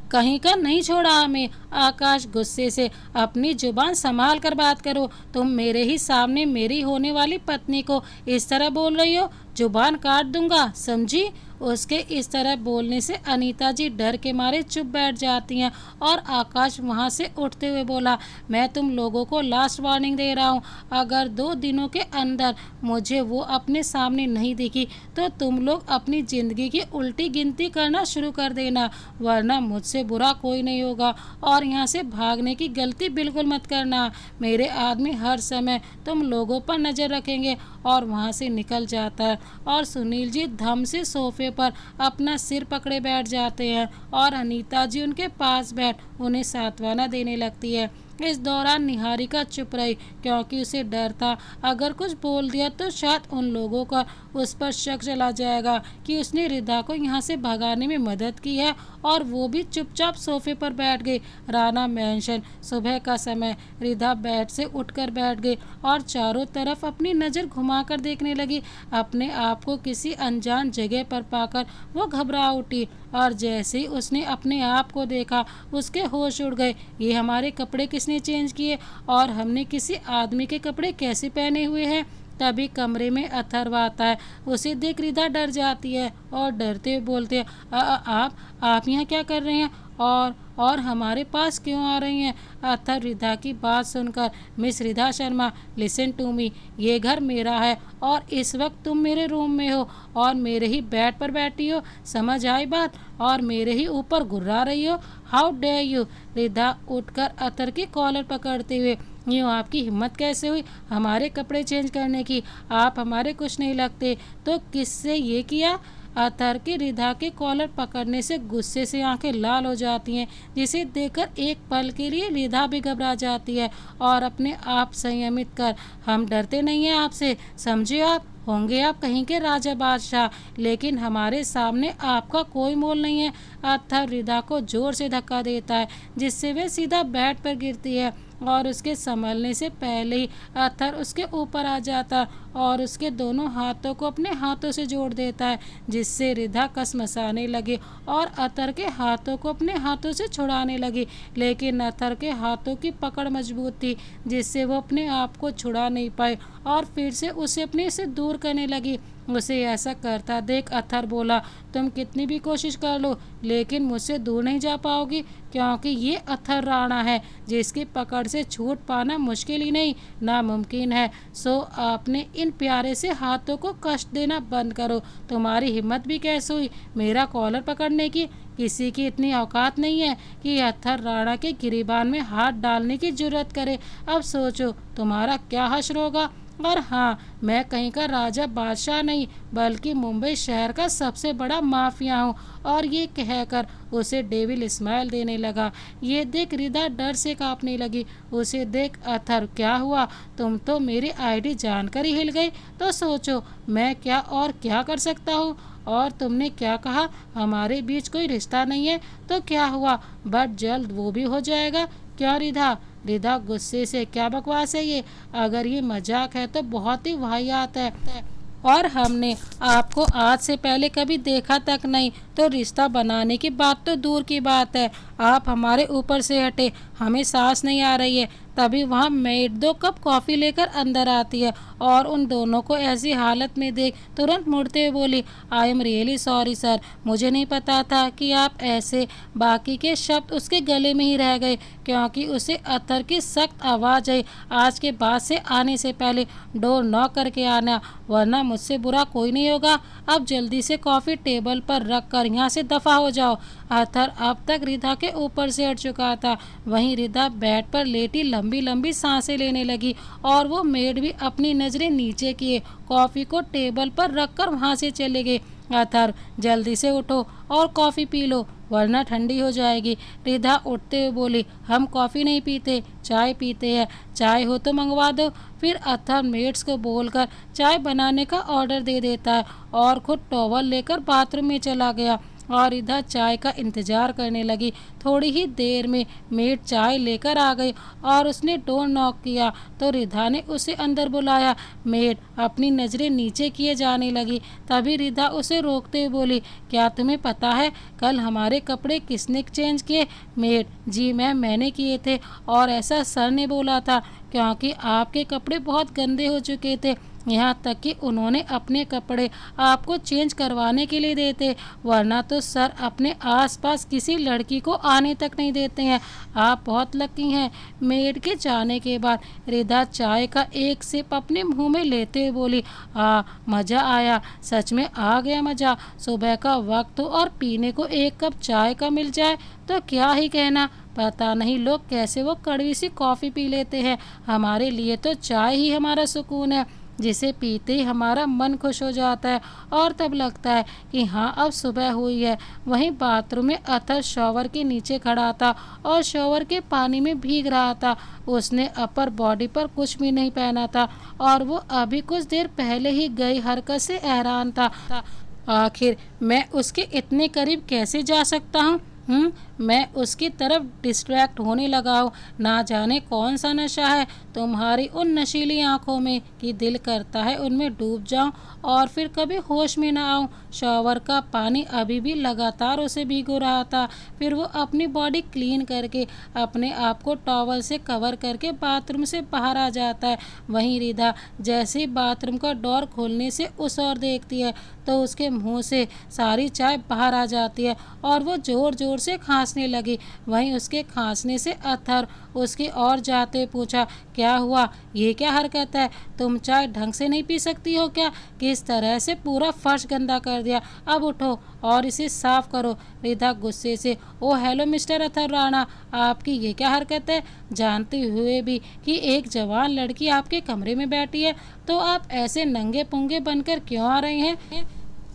कहीं का नहीं छोड़ा हमें। आकाश गुस्से से, अपनी जुबान संभाल कर बात करो। तुम मेरे ही सामने मेरी होने वाली पत्नी को इस तरह बोल रही हो, जुबान काट दूंगा, समझी? उसके इस तरह बोलने से अनीता जी डर के मारे चुप बैठ जाती हैं और आकाश वहां से उठते हुए बोला, मैं तुम लोगों को लास्ट वार्निंग दे रहा हूँ, अगर 2 दिनों के अंदर मुझे वो अपने सामने नहीं दिखी तो तुम लोग अपनी ज़िंदगी की उल्टी गिनती करना शुरू कर देना, वरना मुझसे बुरा कोई नहीं होगा। और यहाँ से भागने की गलती बिल्कुल मत करना। मेरे आदमी हर समय तुम लोगों पर नज़र रखेंगे। और वहाँ से निकल जाता है और सुनील जी धम से सोफे पर अपना सिर पकड़े बैठ जाते हैं और अनीता जी उनके पास बैठ उन्हें सांत्वना देने लगती है। इस दौरान निहारिका चुप रही क्योंकि उसे डर था अगर कुछ बोल दिया तो शायद उन लोगों का उस पर शक चला जाएगा कि उसने रिधा को यहाँ से भगाने में मदद की है। और वो भी चुपचाप सोफे पर बैठ गई। राणा मैंशन। सुबह का समय। रिधा बेड से उठकर बैठ गई और चारों तरफ अपनी नज़र घुमाकर देखने लगी। अपने आप को किसी अनजान जगह पर पाकर वो घबरा उठी और जैसे ही उसने अपने आप को देखा उसके होश उड़ गए। ये हमारे कपड़े किसने चेंज किए और हमने किसी आदमी के कपड़े कैसे पहने हुए हैं? तभी कमरे में अथर्व आता है। उसे देख रिधा डर जाती है और डरते हुए बोलते हैं, आप यहाँ क्या कर रहे हैं और हमारे पास क्यों आ रही हैं? अथर्व रिधा की बात सुनकर, miss Ridha Sharma listen to me, ये घर मेरा है और इस वक्त तुम मेरे रूम में हो और मेरे ही बेड पर बैठी हो, समझ आई बात? और मेरे ही ऊपर गुर्रा रही हो। How dare you? रिधा उठकर अथर्व की कॉलर पकड़ते हुए, यूँ आपकी हिम्मत कैसे हुई हमारे कपड़े चेंज करने की? आप हमारे कुछ नहीं लगते तो किससे ये किया? अतहर की रिधा के कॉलर पकड़ने से गुस्से से आंखें लाल हो जाती हैं, जिसे देखकर एक पल के लिए रिधा भी घबरा जाती है और अपने आप संयमित कर, हम डरते नहीं हैं आपसे, समझे आप। होंगे आप कहीं के राजा बादशाह, लेकिन हमारे सामने आपका कोई मोल नहीं है। अतहर रिधा को जोर से धक्का देता है, जिससे वे सीधा बेड पर गिरती है और उसके संभलने से पहले ही अतहर उसके ऊपर आ जाता और उसके दोनों हाथों को अपने हाथों से जोड़ देता है, जिससे रिधा कसमसाने लगी और अतहर के हाथों को अपने हाथों से छुड़ाने लगी। लेकिन अतहर के हाथों की पकड़ मजबूत थी, जिससे वो अपने आप को छुड़ा नहीं पाए और फिर से उसे अपने से दूर करने लगी। उसे ऐसा करता देख अतहर बोला, तुम कितनी भी कोशिश कर लो, लेकिन मुझसे दूर नहीं जा पाओगी, क्योंकि ये अतहर राणा है, जिसकी पकड़ से छूट पाना मुश्किल ही नहीं नामुमकिन है। सो आपने इन प्यारे से हाथों को कष्ट देना बंद करो। तुम्हारी हिम्मत भी कैसे हुई मेरा कॉलर पकड़ने की? किसी की इतनी औकात नहीं है कि अतहर राणा के गिरीबान में हाथ डालने की जुर्रत करे। अब सोचो तुम्हारा क्या हश्र होगा। और हाँ, मैं कहीं का राजा बादशाह नहीं, बल्कि मुंबई शहर का सबसे बड़ा माफिया हूँ। और ये कहकर उसे डेविल स्माइल देने लगा। ये देख रिधा डर से कांपने लगी। उसे देख अतहर, क्या हुआ? तुम तो मेरी आईडी जानकर ही हिल गई। तो सोचो मैं क्या और क्या कर सकता हूँ। और तुमने क्या कहा, हमारे बीच कोई रिश्ता नहीं है? तो क्या हुआ, बट जल्द वो भी हो जाएगा। क्या रिधा? रिधा गुस्से से, क्या बकवास है ये? अगर ये मजाक है तो बहुत ही वाहियात है, और हमने आपको आज से पहले कभी देखा तक नहीं, तो रिश्ता बनाने की बात तो दूर की बात है। आप हमारे ऊपर से हटे, हमें सांस नहीं आ रही है। तभी वहाँ मेड 2 कप कॉफ़ी लेकर अंदर आती है और उन दोनों को ऐसी हालत में देख तुरंत मुड़ते हुए बोली, I am really sorry sir, मुझे नहीं पता था कि आप ऐसे। बाकी के शब्द उसके गले में ही रह गए, क्योंकि उसे अतहर की सख्त आवाज़ आई, आज के बाद से आने से पहले डोर नॉक करके आना, वरना मुझसे बुरा कोई नहीं होगा। अब जल्दी से कॉफ़ी टेबल पर रख कर यहाँ से दफ़ा हो जाओ। अतहर अब तक रिधा के ऊपर से हट चुका था। वहीं रिधा बेड पर लेटी लंबी लंबी सांसें लेने लगी और वो मेड भी अपनी नज़रें नीचे किए कॉफ़ी को टेबल पर रखकर वहाँ से चले गए। अतहर, जल्दी से उठो और कॉफ़ी पी लो, वरना ठंडी हो जाएगी। रिधा उठते हुए बोली, हम कॉफ़ी नहीं पीते, चाय पीते हैं। चाय हो तो मंगवा दो। फिर अतहर मेड्स को बोलकर चाय बनाने का ऑर्डर दे देता है और खुद टॉवल लेकर बाथरूम में चला गया और रिधा चाय का इंतज़ार करने लगी। थोड़ी ही देर में मेड चाय लेकर आ गई और उसने डोर नॉक किया तो रिधा ने उसे अंदर बुलाया। मेड अपनी नज़रें नीचे किए जाने लगी। तभी रिधा उसे रोकते हुए बोली, क्या तुम्हें पता है कल हमारे कपड़े किसने चेंज किए? मेड, जी मैम, मैंने किए थे, और ऐसा सर ने बोला था, क्योंकि आपके कपड़े बहुत गंदे हो चुके थे, यहाँ तक कि उन्होंने अपने कपड़े आपको चेंज करवाने के लिए देते, वरना तो सर अपने आसपास किसी लड़की को आने तक नहीं देते हैं। आप बहुत लकी हैं। मेड के जाने के बाद रिधा चाय का एक सिप अपने मुंह में लेते हुए बोली, मज़ा आया, सच में आ गया मज़ा। सुबह का वक्त हो और पीने को एक कप चाय का मिल जाए तो क्या ही कहना। पता नहीं लोग कैसे वो कड़वी सी कॉफ़ी पी लेते हैं। हमारे लिए तो चाय ही हमारा सुकून है, जिसे पीते ही हमारा मन खुश हो जाता है और तब लगता है कि हाँ अब सुबह हुई है। वहीं बाथरूम में अतहर शॉवर के नीचे खड़ा था और शॉवर के पानी में भीग रहा था। उसने अपर बॉडी पर कुछ भी नहीं पहना था और वो अभी कुछ देर पहले ही गई हरकत से हैरान था। आखिर मैं उसके इतने करीब कैसे जा सकता हूँ? मैं उसकी तरफ डिस्ट्रैक्ट होने लगा हूँ। ना जाने कौन सा नशा है तुम्हारी उन नशीली आंखों में कि दिल करता है उनमें डूब जाऊं और फिर कभी होश में ना आऊं। शॉवर का पानी अभी भी लगातार उसे भिगो रहा था। फिर वो अपनी बॉडी क्लीन करके अपने आप को टॉवल से कवर करके बाथरूम से बाहर आ जाता है। वहीं रिधा जैसे ही बाथरूम का डोर खोलने से उस ओर देखती है तो उसके मुंह से सारी चाय बाहर आ जाती है और वो जोर जोर से खांसने लगी। वहीं उसके खांसने से अतहर उसकी ओर जाते पूछा, क्या हुआ? ये क्या हरकत है? तुम चाय ढंग से नहीं पी सकती हो क्या? किस तरह से पूरा फर्श गंदा कर दिया। अब उठो और इसे साफ करो। रिधा गुस्से से, ओ हेलो मिस्टर अतहर राणा, आपकी ये क्या हरकत है? जानते हुए भी कि एक जवान लड़की आपके कमरे में बैठी है तो आप ऐसे नंगे पुंगे बनकर क्यों आ रहे हैं?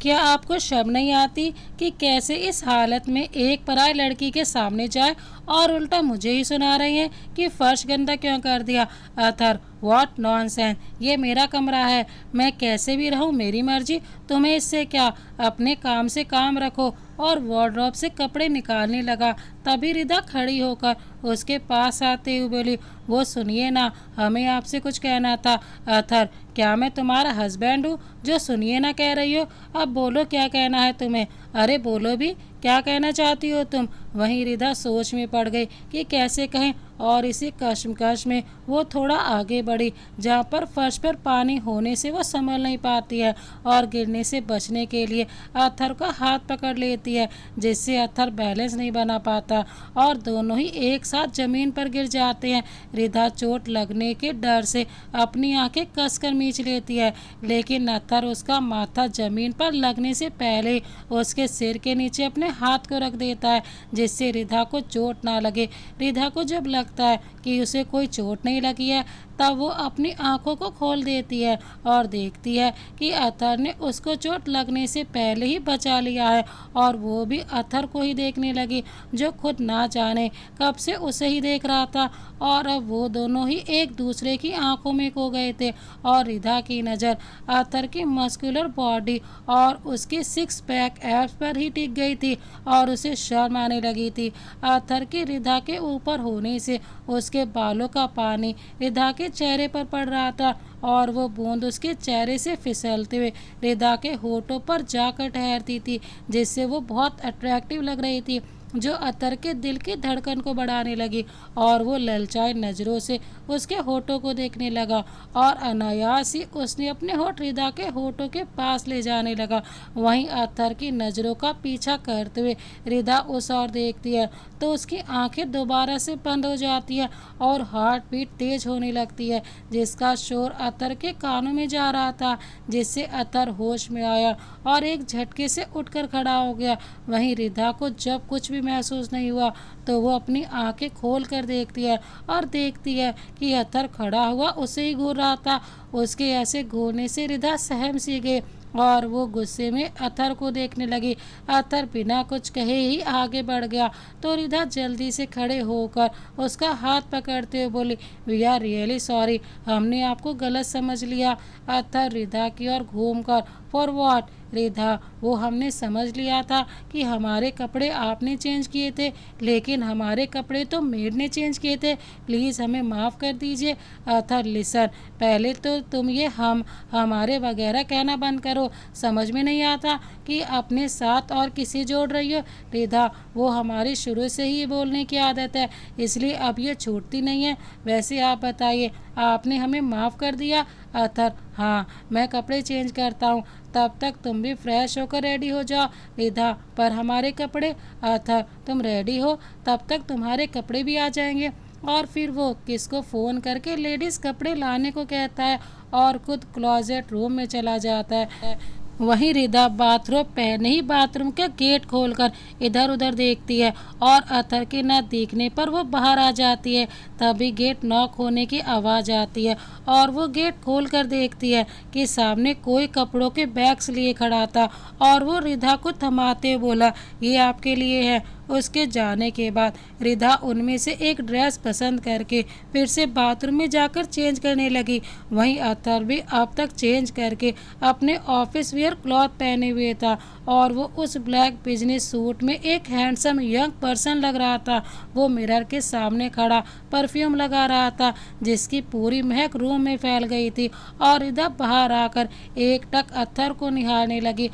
क्या आपको शर्म नहीं आती कि कैसे इस हालत में एक पराई लड़की के सामने जाए और उल्टा मुझे ही सुना रही हैं कि फर्श गंदा क्यों कर दिया। अथर, व्हाट नॉनसेंस, ये मेरा कमरा है, मैं कैसे भी रहूं, मेरी मर्जी, तुम्हें इससे क्या। अपने काम से काम रखो। और वार्डरोब से कपड़े निकालने लगा। तभी रिदा खड़ी होकर उसके पास आते हुए बोली, वो सुनिए ना, हमें आपसे कुछ कहना था। अथर, क्या मैं तुम्हारा हस्बैंड हूँ जो सुनिए ना कह रही हो? अब बोलो क्या कहना है तुम्हें। अरे बोलो भी, क्या कहना चाहती हो तुम? वहीं रिदा सोच में पड़ गई कि कैसे कहें, और इसी कश्मकश में वो थोड़ा आगे बढ़ी, जहाँ पर फर्श पर पानी होने से वो संभल नहीं पाती है और गिरने से बचने के लिए अथर का हाथ पकड़ लेती है, जिससे अथर बैलेंस नहीं बना पाता और दोनों ही एक साथ जमीन पर गिर जाते हैं। रिदा चोट लगने के डर से अपनी आंखें कसकर मींच लेती है, लेकिन अथर उसका माथा जमीन पर लगने से पहले उसके सिर के नीचे अपने हाथ को रख देता है, जिससे रिदा को चोट ना लगे। रिदा को जब लगता है कि उसे कोई चोट नहीं लगी है, तब वो अपनी आंखों को खोल देती है और देखती है कि अथर ने उसको चोट लगने से पहले ही बचा लिया है, और वो भी अथर को ही देखने लगी, जो खुद ना जाने कब से उसे ही देख रहा था। और अब वो दोनों ही एक दूसरे की आंखों में खो गए थे, और रिदा की नज़र अथर की मस्कुलर बॉडी और उसके सिक्स पैक एब्स पर ही टिक गई थी, और उसे शर्म आने लगी थी। अथर की रिदा के ऊपर होने से उसके बालों का पानी रिदा के चेहरे पर पड़ रहा था, और वो बूंद उसके चेहरे से फिसलते हुए रिदा के होठों पर जाकर ठहरती थी, जिससे वो बहुत अट्रैक्टिव लग रही थी, जो अतर के दिल की धड़कन को बढ़ाने लगी। और वो ललचाई नज़रों से उसके होठों को देखने लगा, और अनायास ही उसने अपने होठ रिदा के होठों के पास ले जाने लगा। वहीं अतर की नज़रों का पीछा करते हुए रिदा उस ओर देखती है तो उसकी आंखें दोबारा से बंद हो जाती है और हार्ट बीट तेज होने लगती है, जिसका शोर अतर के कानों में जा रहा था, जिससे अतर होश में आया और एक झटके से उठकर खड़ा हो गया। वहीं रिदा को जब कुछ भी महसूस नहीं हुआ तो वो अपनी आंखें खोल कर देखती है और देखती है कि अतर खड़ा हुआ उसे ही घूर रहा था। उसके ऐसे घूरने से रिदा सहम सी गई और वो गुस्से में अतर को देखने लगी। अतर बिना कुछ कहे ही आगे बढ़ गया, तो रिदा जल्दी से खड़े होकर उसका हाथ पकड़ते हुए बोली, वी आर रियली सॉरी, हमने आपको गलत समझ लिया। अतर रिदा की ओर घूमकर, फॉर व्हाट? रिधा, वो हमने समझ लिया था कि हमारे कपड़े आपने चेंज किए थे, लेकिन हमारे कपड़े तो मेड ने चेंज किए थे, प्लीज़ हमें माफ़ कर दीजिए। अथर लिसन, पहले तो तुम ये हमारे वगैरह कहना बंद करो, समझ में नहीं आता कि अपने साथ और किसी जोड़ रही हो। रिधा, वो हमारी शुरू से ही बोलने की आदत है, इसलिए अब ये छूटती नहीं है। वैसे आप बताइए, आपने हमें माफ़ कर दिया? अथर, हाँ, मैं कपड़े चेंज करता हूँ, तब तक तुम भी फ्रेश होकर रेडी हो जाओ। रिधा, पर हमारे कपड़े? अथर, तुम रेडी हो तब तक तुम्हारे कपड़े भी आ जाएंगे। और फिर वो किसको फ़ोन करके लेडीज़ कपड़े लाने को कहता है और खुद क्लोजेट रूम में चला जाता है। वहीं रिदा बाथरोब पहने ही बाथरूम का गेट खोलकर इधर उधर देखती है और अथर के न दिखने पर वो बाहर आ जाती है। तभी गेट नॉक होने की आवाज़ आती है और वो गेट खोलकर देखती है कि सामने कोई कपड़ों के बैग्स लिए खड़ा था, और वो रिदा को थमाते बोला, ये आपके लिए है। उसके जाने के बाद रिधा उनमें से एक ड्रेस पसंद करके फिर से बाथरूम में जाकर चेंज करने लगी। वहीं अथर भी अब तक चेंज करके अपने ऑफिस वियर क्लॉथ पहने हुए था, और वो उस ब्लैक बिजनेस सूट में एक हैंडसम यंग पर्सन लग रहा था। वो मिरर के सामने खड़ा परफ्यूम लगा रहा था, जिसकी पूरी महक रूम में फैल गई थी, और रिधा बाहर आकर एक टक अथर को निहारने लगी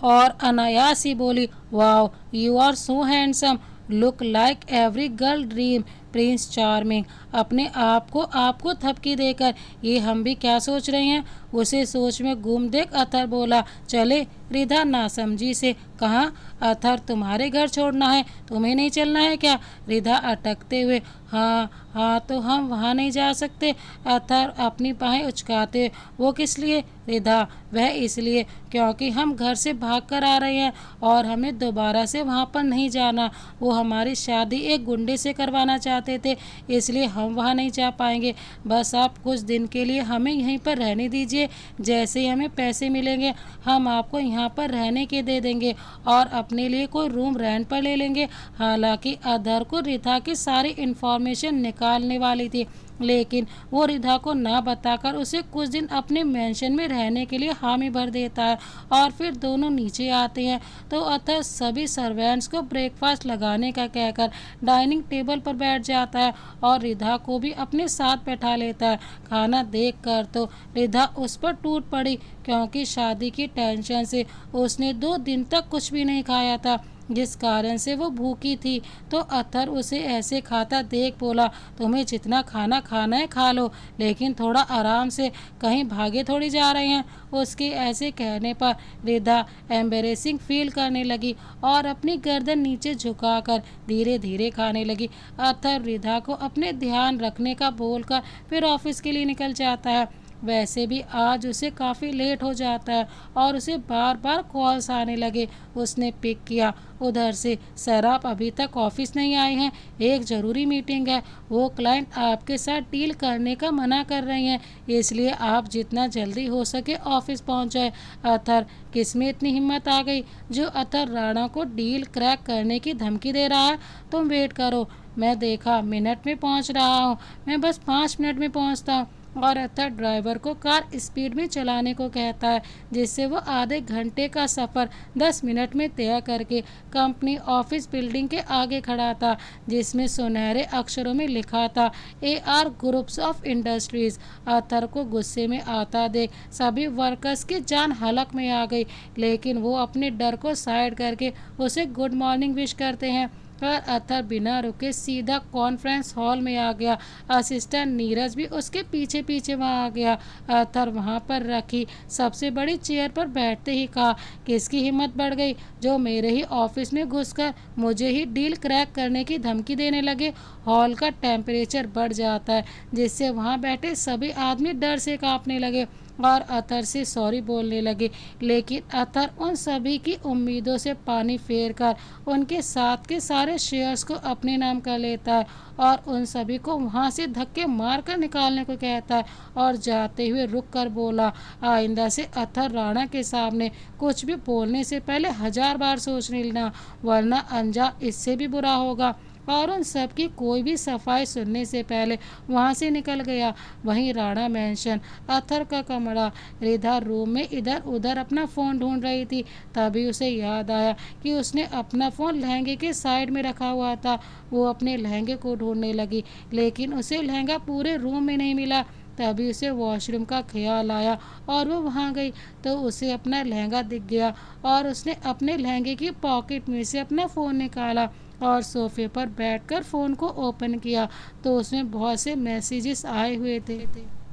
और अनायास ही बोली, wow, you are so handsome, look like every girl dream, prince charming. अपने आप को आपको थपकी देकर ये हम भी क्या सोच रहे हैं? उसे सोच में गुम देख अथर बोला, चले। रिधा नासमझी से, कहाँ? अथर, तुम्हारे घर छोड़ना है, तुम्हें नहीं चलना है क्या? रिधा अटकते हुए, हाँ तो हम वहाँ नहीं जा सकते। अथर अपनी बाहें उचकाते, वो किस लिए? रिधा, वह इसलिए क्योंकि हम घर से भाग कर आ रहे हैं और हमें दोबारा से वहाँ पर नहीं जाना। वो हमारी शादी एक गुंडे से करवाना चाहते चाहते थे, इसलिए हम वहाँ नहीं जा पाएंगे। बस आप कुछ दिन के लिए हमें यहीं पर रहने दीजिए। जैसे ही हमें पैसे मिलेंगे हम आपको यहाँ पर रहने के दे देंगे और अपने लिए कोई रूम रेंट पर ले लेंगे। हालांकि अदर को रिथा की सारी इन्फॉर्मेशन निकालने वाली थी, लेकिन वो रिधा को ना बताकर उसे कुछ दिन अपने मेंशन में रहने के लिए हामी भर देता है और फिर दोनों नीचे आते हैं तो अतः सभी सर्वेंट्स को ब्रेकफास्ट लगाने का कहकर डाइनिंग टेबल पर बैठ जाता है और रिधा को भी अपने साथ बैठा लेता है। खाना देखकर तो रिधा उस पर टूट पड़ी, क्योंकि शादी की टेंशन से उसने 2 दिन तक कुछ भी नहीं खाया था, जिस कारण से वो भूखी थी। तो अथर उसे ऐसे खाता देख बोला, तुम्हें जितना खाना खाना है खा लो, लेकिन थोड़ा आराम से, कहीं भागे थोड़ी जा रहे हैं। उसके ऐसे कहने पर रिधा एम्बेरेसिंग फील करने लगी और अपनी गर्दन नीचे झुकाकर धीरे धीरे खाने लगी। अथर रिधा को अपने ध्यान रखने का बोलकर फिर ऑफिस के लिए निकल जाता है। वैसे भी आज उसे काफ़ी लेट हो जाता है और उसे बार बार कॉल्स आने लगे। उसने पिक किया। उधर से सर आप अभी तक ऑफिस नहीं आए हैं, एक ज़रूरी मीटिंग है, वो क्लाइंट आपके साथ डील करने का मना कर रही हैं, इसलिए आप जितना जल्दी हो सके ऑफिस पहुंच जाए। अथर किसमें इतनी हिम्मत आ गई जो अथर राणा को डील क्रैक करने की धमकी दे रहा है। तुम वेट करो, मैं देखा मिनट में पहुंच रहा हूँ, मैं बस 5 मिनट में पहुंचता हूँ। और अतः ड्राइवर को कार स्पीड में चलाने को कहता है, जिससे वो आधे घंटे का सफ़र 10 मिनट में तय करके कंपनी ऑफिस बिल्डिंग के आगे खड़ा था, जिसमें सुनहरे अक्षरों में लिखा था AR ग्रुप्स ऑफ इंडस्ट्रीज। अतर को गुस्से में आता देख सभी वर्कर्स की जान हलक में आ गई, लेकिन वो अपने डर को साइड करके उसे गुड मॉर्निंग विश करते हैं। पर अथर बिना रुके सीधा कॉन्फ्रेंस हॉल में आ गया। असिस्टेंट नीरज भी उसके पीछे पीछे वहाँ आ गया। अथर वहाँ पर रखी सबसे बड़ी चेयर पर बैठते ही कहा, किसकी हिम्मत बढ़ गई जो मेरे ही ऑफिस में घुसकर मुझे ही डील क्रैक करने की धमकी देने लगे। हॉल का टेम्परेचर बढ़ जाता है, जिससे वहाँ बैठे सभी आदमी डर से कांपने लगे और अथर से सॉरी बोलने लगे। लेकिन अथर उन सभी की उम्मीदों से पानी फेर कर उनके साथ के सारे शेयर्स को अपने नाम कर लेता है और उन सभी को वहाँ से धक्के मार कर निकालने को कहता है और जाते हुए रुक कर बोला, आइंदा से अथर राणा के सामने कुछ भी बोलने से पहले 1000 बार सोच लेना, वरना अंजाम इससे भी बुरा होगा। और उन सब की कोई भी सफाई सुनने से पहले वहाँ से निकल गया। वहीं राणा मेंशन, अथर का कमरा। रिधा रूम में इधर उधर अपना फ़ोन ढूंढ रही थी, तभी उसे याद आया कि उसने अपना फ़ोन लहंगे के साइड में रखा हुआ था। वो अपने लहंगे को ढूंढने लगी, लेकिन उसे लहंगा पूरे रूम में नहीं मिला। तभी उसे वॉशरूम का ख्याल आया और वो वहाँ गई तो उसे अपना लहंगा दिख गया और उसने अपने लहंगे की पॉकेट में से अपना फ़ोन निकाला और सोफे पर बैठकर फ़ोन को ओपन किया तो उसमें बहुत से मैसेजेस आए हुए थे।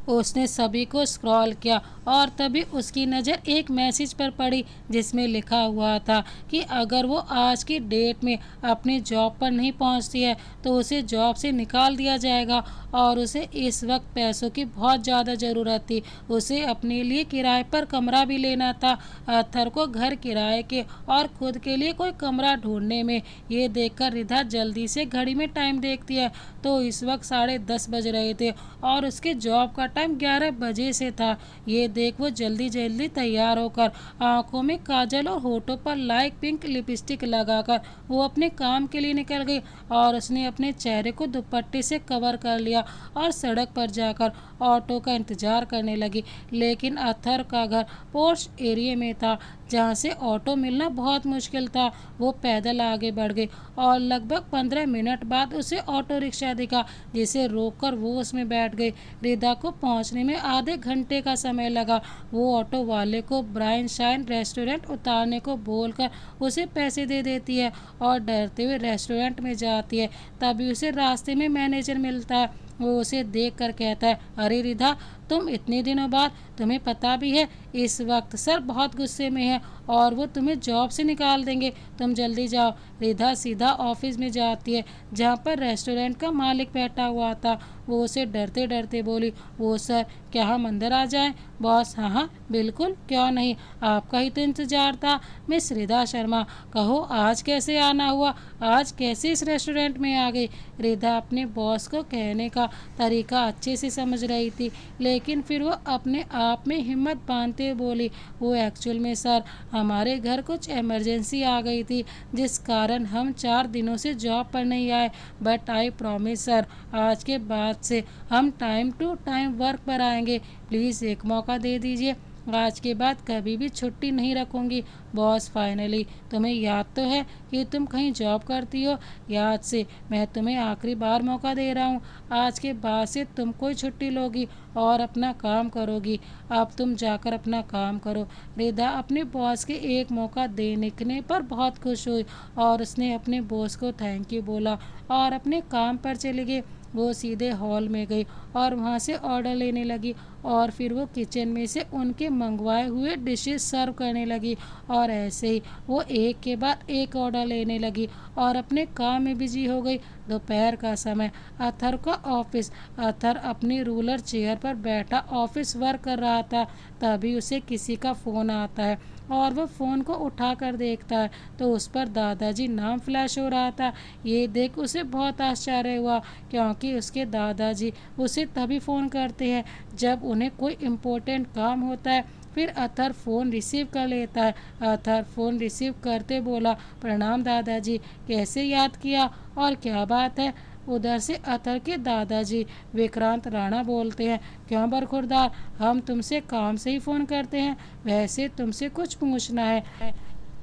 उसने सभी को स्क्रॉल किया और तभी उसकी नज़र एक मैसेज पर पड़ी, जिसमें लिखा हुआ था कि अगर वो आज की डेट में अपनी जॉब पर नहीं पहुंचती है तो उसे जॉब से निकाल दिया जाएगा और उसे इस वक्त पैसों की बहुत ज़्यादा ज़रूरत थी। उसे अपने लिए किराए पर कमरा भी लेना था। अथर को घर किराए के और खुद के लिए कोई कमरा ढूंढने में ये देखकर रिधा जल्दी से घड़ी में टाइम देखती है तो इस वक्त 10:30 बज रहे थे और उसके जॉब का टाइम 11 बजे से था। ये देख वो जल्दी जल्दी तैयार होकर आंखों में काजल और होठों पर लाइट पिंक लिपस्टिक लगाकर वो अपने काम के लिए निकल गई और उसने अपने चेहरे को दुपट्टे से कवर कर लिया और सड़क पर जाकर ऑटो का इंतजार करने लगी। लेकिन अथर का घर पोर्च एरिया में था, जहाँ से ऑटो मिलना बहुत मुश्किल था। वो पैदल आगे बढ़ गई और लगभग 15 मिनट बाद उसे ऑटो रिक्शा दिखा, जिसे रोककर वो उसमें बैठ गई। रिधा को पहुंचने में आधे घंटे का समय लगा। वो ऑटो वाले को ब्राइन शाइन रेस्टोरेंट उतारने को बोलकर उसे पैसे दे देती है और डरते हुए रेस्टोरेंट में जाती है। तभी उसे रास्ते में मैनेजर मिलता है। वो उसे देख कर कहता है, अरे रिधा, तुम इतने दिनों बाद, तुम्हें पता भी है इस वक्त सर बहुत गुस्से में है और वो तुम्हें जॉब से निकाल देंगे, तुम जल्दी जाओ। रिधा सीधा ऑफिस में जाती है जहाँ पर रेस्टोरेंट का मालिक बैठा हुआ था। वो उसे डरते डरते बोली, वो सर क्या हम अंदर आ जाएं? बॉस, हाँ हाँ बिल्कुल, क्यों नहीं, आपका ही तो इंतजार था। मिस रिधा शर्मा, कहो आज कैसे आना हुआ, आज कैसे इस रेस्टोरेंट में आ गई? रिधा अपने बॉस को कहने का तरीका अच्छे से समझ रही थी, लेकिन फिर वो अपने आप में हिम्मत बांधते हुए बोली, वो एक्चुअल में सर हमारे घर कुछ इमरजेंसी आ गई थी जिस कारण हम 4 दिनों से जॉब पर नहीं आए। बट आई प्रॉमिस सर, आज के बाद से हम टाइम टू टाइम वर्क पर आएंगे। प्लीज़ एक मौका दे दीजिए, आज के बाद कभी भी छुट्टी नहीं रखूंगी। बॉस, फाइनली तुम्हें याद तो है कि तुम कहीं जॉब करती हो? याद से मैं तुम्हें आखिरी बार मौका दे रहा हूँ। आज के बाद से तुम कोई छुट्टी लोगी और अपना काम करोगी। अब तुम जाकर अपना काम करो। रिधा अपने बॉस के एक मौका देने पर बहुत खुश हुई और उसने अपने बॉस को थैंक यू बोला और अपने काम पर चली गई। वो सीधे हॉल में गई और वहाँ से ऑर्डर लेने लगी और फिर वो किचन में से उनके मंगवाए हुए डिशेस सर्व करने लगी और ऐसे ही वो एक के बाद एक ऑर्डर लेने लगी और अपने काम में बिजी हो गई। दोपहर का समय, अथर का ऑफिस। अथर अपनी रूलर चेयर पर बैठा ऑफिस वर्क कर रहा था, तभी उसे किसी का फ़ोन आता है और वह फ़ोन को उठाकर देखता है तो उस पर दादाजी नाम फ्लैश हो रहा था। ये देख उसे बहुत आश्चर्य हुआ क्योंकि उसके दादाजी उसे तभी फ़ोन करते हैं जब उन्हें कोई इम्पोर्टेंट काम होता है। फिर अथर फ़ोन रिसीव कर लेता है। अथर फ़ोन रिसीव करते बोला, प्रणाम दादाजी, कैसे याद किया और क्या बात है? उधर से अथर के दादाजी विक्रांत राणा बोलते हैं, क्यों बरखुरदार, हम तुमसे काम से ही फ़ोन करते हैं, वैसे तुमसे कुछ पूछना है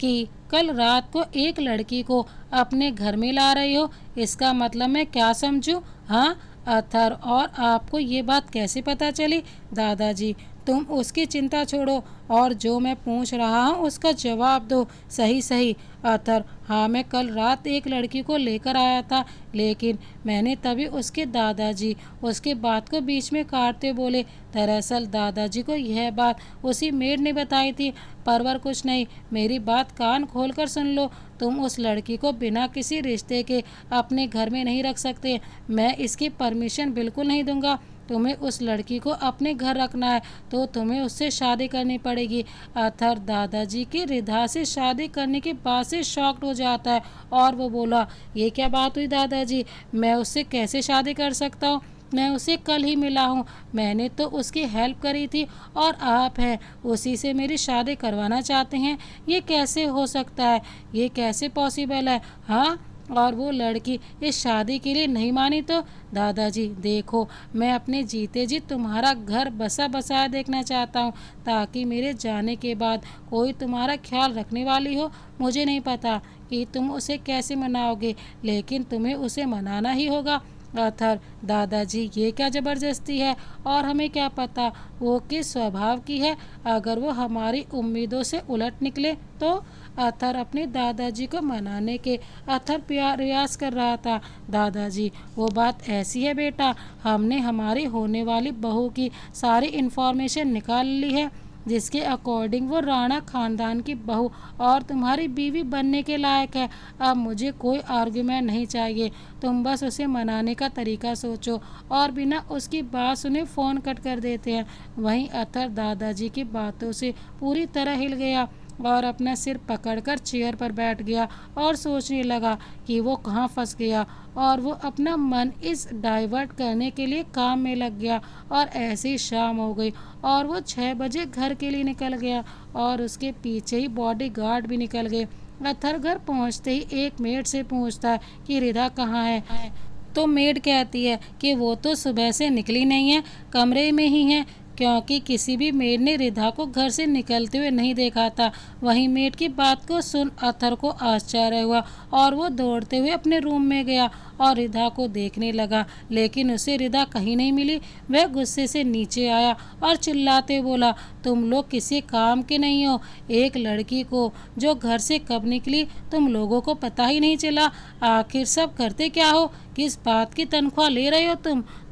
कि कल रात को एक लड़की को अपने घर में ला रही हो, इसका मतलब मैं क्या समझूं? हाँ अथर, और आपको ये बात कैसे पता चली? दादाजी, तुम उसकी चिंता छोड़ो और जो मैं पूछ रहा हूँ उसका जवाब दो सही सही। अथर, हाँ मैं कल रात एक लड़की को लेकर आया था, लेकिन मैंने तभी उसके दादाजी उसके बात को बीच में काटते बोले, दरअसल दादाजी को यह बात उसी मेड ने बताई थी। परवर कुछ नहीं, मेरी बात कान खोलकर सुन लो, तुम उस लड़की को बिना किसी रिश्ते के अपने घर में नहीं रख सकते। मैं इसकी परमिशन बिल्कुल नहीं दूंगा। तुम्हें उस लड़की को अपने घर रखना है तो तुम्हें उससे शादी करनी पड़ेगी। अथर दादाजी की रिधा से शादी करने की बात से शॉक्ड हो जाता है और वो बोला, ये क्या बात हुई दादाजी, मैं उससे कैसे शादी कर सकता हूँ? मैं उसे कल ही मिला हूँ, मैंने तो उसकी हेल्प करी थी और आप हैं उसी से मेरी शादी करवाना चाहते हैं? ये कैसे हो सकता है, ये कैसे पॉसिबल है? हाँ, और वो लड़की इस शादी के लिए नहीं मानी तो? दादाजी देखो, मैं अपने जीते जी तुम्हारा घर बसा बसाया देखना चाहता हूँ ताकि मेरे जाने के बाद कोई तुम्हारा ख्याल रखने वाली हो। मुझे नहीं पता कि तुम उसे कैसे मनाओगे, लेकिन तुम्हें उसे मनाना ही होगा। अथर, दादाजी ये क्या ज़बरदस्ती है, और हमें क्या पता वो किस स्वभाव की है, अगर वो हमारी उम्मीदों से उलट निकले तो? अथर अपने दादाजी को मनाने के अथर प्रयास कर रहा था। दादाजी, वो बात ऐसी है बेटा, हमने हमारी होने वाली बहू की सारी इन्फॉर्मेशन निकाल ली है जिसके अकॉर्डिंग वो राणा खानदान की बहू और तुम्हारी बीवी बनने के लायक है। अब मुझे कोई आर्ग्यूमेंट नहीं चाहिए, तुम बस उसे मनाने का तरीका सोचो। और बिना उसकी बात सुने फ़ोन कट कर देते हैं। वहीं अथर दादाजी की बातों से पूरी तरह हिल गया और अपना सिर पकड़कर चेयर पर बैठ गया और सोचने लगा कि वो कहाँ फंस गया, और वो अपना मन इस डाइवर्ट करने के लिए काम में लग गया। और ऐसे ही शाम हो गई और वो 6 बजे घर के लिए निकल गया और उसके पीछे ही बॉडीगार्ड भी निकल गए। अथर घर पहुंचते ही एक मेड से पूछता है कि रिधा कहाँ है, तो मेड कहती है कि वो तो सुबह से निकली नहीं है, कमरे में ही है, क्योंकि किसी भी मेड ने रिधा को घर से निकलते हुए नहीं देखा था। वहीं मेड की बात को सुन अथर को आश्चर्य हुआ और वो दौड़ते हुए अपने रूम में गया और रिधा को देखने लगा, लेकिन उसे रिधा कहीं नहीं मिली। वह गुस्से से नीचे आया और चिल्लाते बोला, तुम लोग किसी काम के नहीं हो, एक लड़की को जो घर से कब निकली तुम लोगों को पता ही नहीं चला, आखिर सब करते क्या हो? किस बात की तनख्वाह ले रहे हो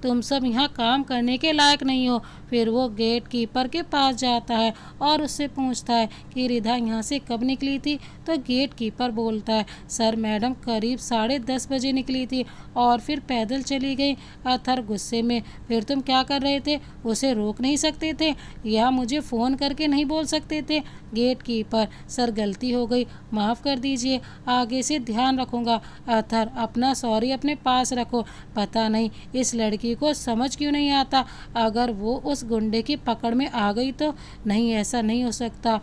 तुम सब यहाँ काम करने के लायक नहीं हो। फिर वो गेट कीपर के पास जाता है और उससे पूछता है कि रिधा यहाँ से कब निकली थी। तो गेट कीपर बोलता है, सर मैडम करीब 10:30 बजे निकली थी और फिर पैदल चली गई। अथर गुस्से में, फिर तुम क्या कर रहे थे? उसे रोक नहीं सकते थे या मुझे फ़ोन करके नहीं बोल सकते थे? गेट कीपर, सर गलती हो गई, माफ़ कर दीजिए, आगे से ध्यान रखूँगा। अथर, अपना सॉरी अपने पास रखो। पता नहीं इस लड़की को समझ क्यों नहीं आता, अगर वो उस गुंडे की पकड़ में आ गई तो। नहीं, ऐसा नहीं हो सकता।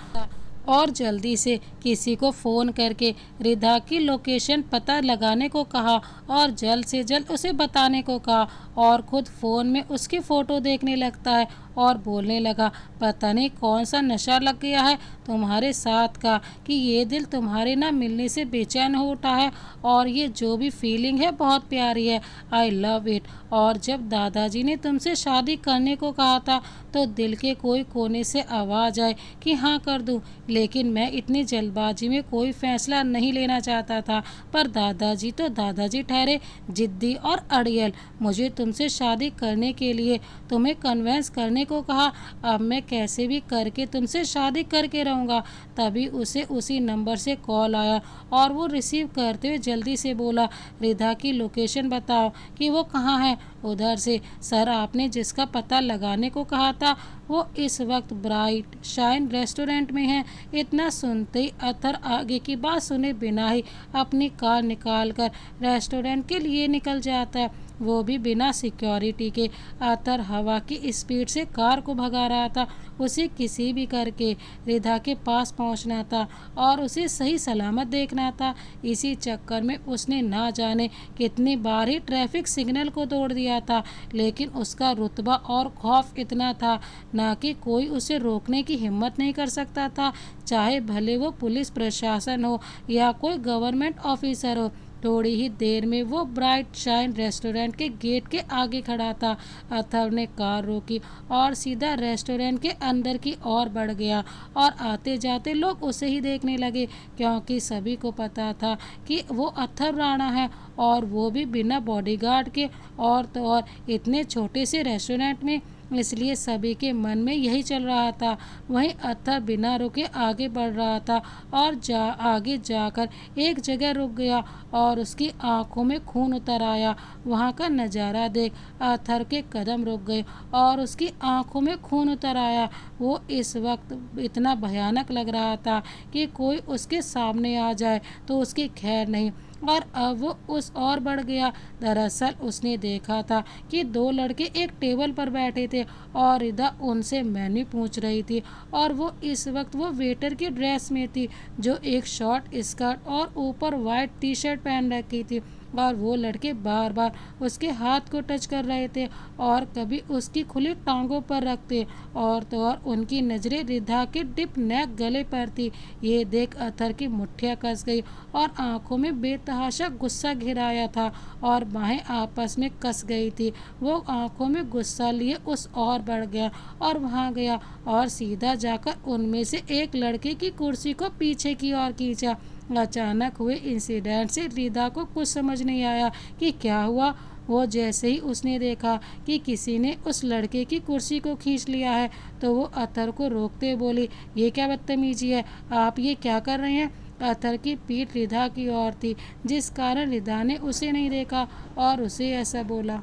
और जल्दी से किसी को फ़ोन करके रिधा की लोकेशन पता लगाने को कहा और जल्द से जल्द उसे बताने को कहा और ख़ुद फ़ोन में उसकी फ़ोटो देखने लगता है और बोलने लगा, पता नहीं कौन सा नशा लग गया है तुम्हारे साथ का कि ये दिल तुम्हारे ना मिलने से बेचैन हो उठा है और ये जो भी फीलिंग है बहुत प्यारी है। I love it. और जब दादाजी ने तुमसे शादी करने को कहा था तो दिल के कोई कोने से आवाज़ आए कि हाँ कर दूँ, लेकिन मैं इतनी जल्दबाजी में कोई फ़ैसला नहीं लेना चाहता था। पर दादाजी तो दादाजी ठहरे, जिद्दी और अड़ियल। मुझे तुमसे शादी करने के लिए तुम्हें कन्वेंस करने को कहा। अब मैं कैसे भी करके तुमसे शादी करके रहूँगा। तभी उसे उसी नंबर से कॉल आया और वो रिसीव करते हुए जल्दी से बोला, रिधा की लोकेशन बताओ कि वो कहाँ है। उधर से, सर आपने जिसका पता लगाने को कहा था वो इस वक्त ब्राइट शाइन रेस्टोरेंट में है। इतना सुनते ही अथर आगे की बात सुने बिना ही अपनी कार निकालकर रेस्टोरेंट के लिए निकल जाता है, वो भी बिना सिक्योरिटी के। अथर हवा की स्पीड से कार को भगा रहा था। उसे किसी भी करके रिधा के पास पहुंचना था और उसे सही सलामत देखना था। इसी चक्कर में उसने ना जाने कितनी बार ही ट्रैफिक सिग्नल को तोड़ दिया था, लेकिन उसका रुतबा और खौफ इतना था ना कि कोई उसे रोकने की हिम्मत नहीं कर सकता था, चाहे भले वो पुलिस प्रशासन हो या कोई गवर्नमेंट ऑफिसर हो। थोड़ी ही देर में वो ब्राइट शाइन रेस्टोरेंट के गेट के आगे खड़ा था। अथर ने कार रोकी और सीधा रेस्टोरेंट के अंदर की ओर बढ़ गया और आते जाते लोग उसे ही देखने लगे, क्योंकि सभी को पता था कि वो अथर राणा है और वो भी बिना बॉडीगार्ड के, और तो और इतने छोटे से रेस्टोरेंट में। इसलिए सभी के मन में यही चल रहा था। वहीं अथर बिना रुके आगे बढ़ रहा था और आगे जाकर एक जगह रुक गया और उसकी आंखों में खून उतर आया। वहां का नज़ारा देख अथर के कदम रुक गए और उसकी आंखों में खून उतर आया। वो इस वक्त इतना भयानक लग रहा था कि कोई उसके सामने आ जाए तो उसकी खैर नहीं। और अब वो उस और बढ़ गया। दरअसल उसने देखा था कि दो लड़के एक टेबल पर बैठे थे और रिधा उनसे मेन्यू पूछ रही थी और वो इस वक्त वो वेटर की ड्रेस में थी, जो एक शॉर्ट स्कर्ट और ऊपर वाइट टी शर्ट पहन रखी थी। और वो लड़के बार बार उसके हाथ को टच कर रहे थे और कभी उसकी खुली टांगों पर रखते, और तो और उनकी नज़रें रिधा के डिप नेक गले पर थी। ये देख अथर की मुट्ठियाँ कस गई और आंखों में बेतहाशा गुस्सा घिराया था और बाहें आपस में कस गई थी। वो आंखों में गुस्सा लिए उस और बढ़ गया और वहाँ गया और सीधा जाकर उनमें से एक लड़के की कुर्सी को पीछे की ओर खींचा। अचानक हुए इंसिडेंट से रिधा को कुछ समझ नहीं आया कि क्या हुआ। वो जैसे ही उसने देखा कि किसी ने उस लड़के की कुर्सी को खींच लिया है तो वो अथर को रोकते बोली, ये क्या बदतमीजी है, आप ये क्या कर रहे हैं। अथर की पीठ रिधा की ओर थी, जिस कारण रिधा ने उसे नहीं देखा और उसे ऐसा बोला।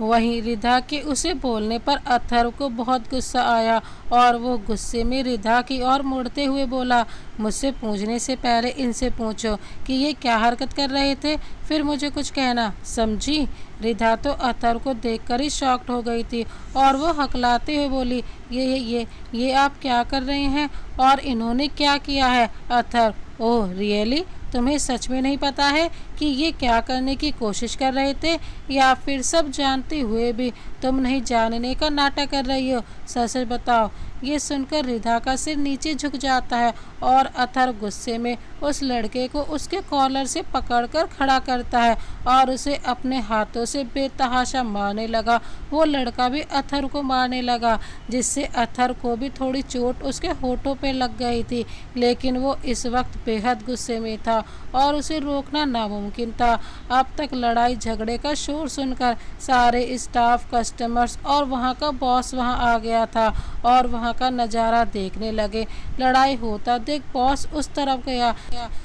वहीं रिधा के उसे बोलने पर अथर को बहुत गुस्सा आया और वो गुस्से में रिधा की ओर मुड़ते हुए बोला, मुझसे पूछने से पहले इनसे पूछो कि ये क्या हरकत कर रहे थे, फिर मुझे कुछ कहना, समझी। रिधा तो अथर को देखकर ही शॉक्ड हो गई थी और वो हकलाते हुए बोली, ये आप क्या कर रहे हैं और इन्होंने क्या किया है। अथर, ओह रियली, तुम्हें सच में नहीं पता है कि ये क्या करने की कोशिश कर रहे थे, या फिर सब जानते हुए भी तुम नहीं जानने का नाटक कर रही हो, सच सच बताओ। ये सुनकर रिधा का सिर नीचे झुक जाता है और अथर गुस्से में उस लड़के को उसके कॉलर से पकड़कर खड़ा करता है और उसे अपने हाथों से बेतहाशा मारने लगा। वो लड़का भी अथर को मारने लगा, जिससे अथर को भी थोड़ी चोट उसके होठों पे लग गई थी, लेकिन वो इस वक्त बेहद गुस्से में था और उसे रोकना नामुमकिन मुमकिन था। अब तक लड़ाई झगड़े का शोर सुनकर सारे स्टाफ, कस्टमर्स और वहाँ का बॉस वहाँ आ गया था और वहाँ का नज़ारा देखने लगे। लड़ाई होता देख बॉस उस तरफ गया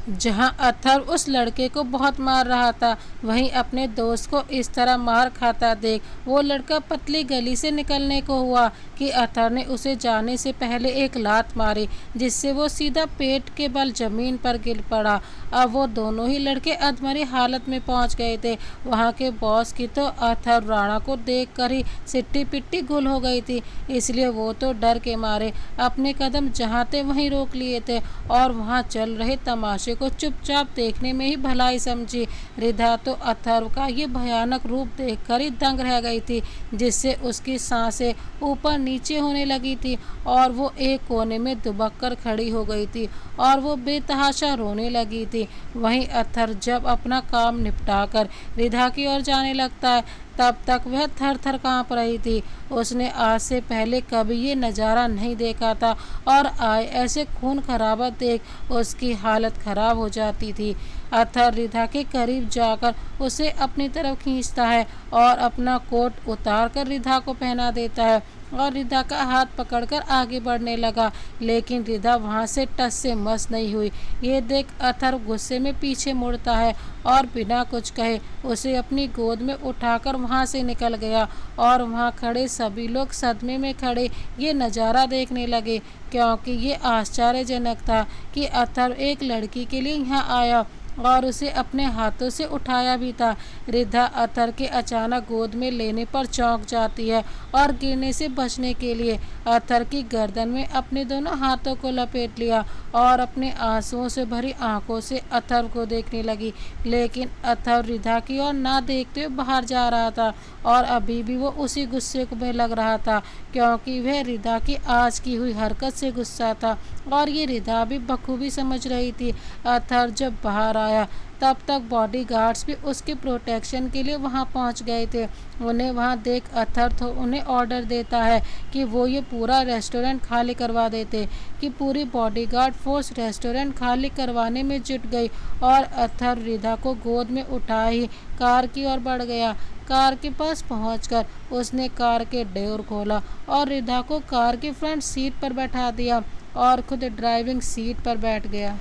जहाँ अथर्व उस लड़के को बहुत मार रहा था। वहीं अपने दोस्त को इस तरह मार खाता देख वो लड़का पतली गली से निकलने को हुआ कि अथर्व ने उसे जाने से पहले एक लात मारी, जिससे वो सीधा पेट के बल जमीन पर गिर पड़ा। अब वो दोनों ही लड़के अधमरी हालत में पहुंच गए थे। वहां के बॉस की तो अथर्व राणा को देखकर ही सिट्टी पिट्टी गुल हो गई थी, इसलिए वो तो डर के मारे अपने कदम जहाँ थे वहीं रोक लिए थे और वहाँ चल रहे तमाशे को चुपचाप देखने में ही भलाई समझी। रिधा तो अथर्व का ये भयानक रूप देखकर ही दंग रह गई थी, जिससे उसकी सांसें ऊपर नीचे होने लगी थी और वो एक कोने में दुबक कर खड़ी हो गई थी और वो बेतहाशा रोने लगी थी। वहीं अथर्व जब अपना काम निपटाकर रिधा की ओर जाने लगता है तब तक वह थर थर काँप रही थी। उसने आज से पहले कभी ये नज़ारा नहीं देखा था और आए ऐसे खून खराबा देख उसकी हालत खराब हो जाती थी। अथर्व रिधा के करीब जाकर उसे अपनी तरफ खींचता है और अपना कोट उतार कर रिधा को पहना देता है और रिधा का हाथ पकड़कर आगे बढ़ने लगा, लेकिन रिधा वहां से टस से मस नहीं हुई। ये देख अथर्व गुस्से में पीछे मुड़ता है और बिना कुछ कहे उसे अपनी गोद में उठाकर वहां से निकल गया और वहां खड़े सभी लोग सदमे में खड़े ये नज़ारा देखने लगे, क्योंकि ये आश्चर्यजनक था कि अथर्व एक लड़की के लिए यहाँ आया और उसे अपने हाथों से उठाया भी था। रिधा अथर्व के अचानक गोद में लेने पर चौंक जाती है और गिरने से बचने के लिए अथर्व की गर्दन में अपने दोनों हाथों को लपेट लिया और अपने आंसुओं से भरी आंखों से अथर्व को देखने लगी, लेकिन अथर्व रिधा की ओर ना देखते हुए बाहर जा रहा था और अभी भी वो उसी गुस्से में लग रहा था, क्योंकि वह रिधा की आज की हुई हरकत से गुस्सा था और ये रिधा भी बखूबी समझ रही थी। अथर्व जब बाहर आया तब तक बॉडीगार्ड्स भी उसके प्रोटेक्शन के लिए वहां पहुंच गए थे। उन्हें वहां देख अथर्व तो उन्हें ऑर्डर देता है कि वो ये पूरा रेस्टोरेंट खाली करवा देते कि पूरी बॉडीगार्ड फोर्स रेस्टोरेंट खाली करवाने में जुट गई और अथर्व रिधा को गोद में उठा ही कार की ओर बढ़ गया। कार के पास पहुंचकर उसने कार के डोर खोला और रिधा को कार की फ्रंट सीट पर बैठा दिया और खुद ड्राइविंग सीट पर बैठ गया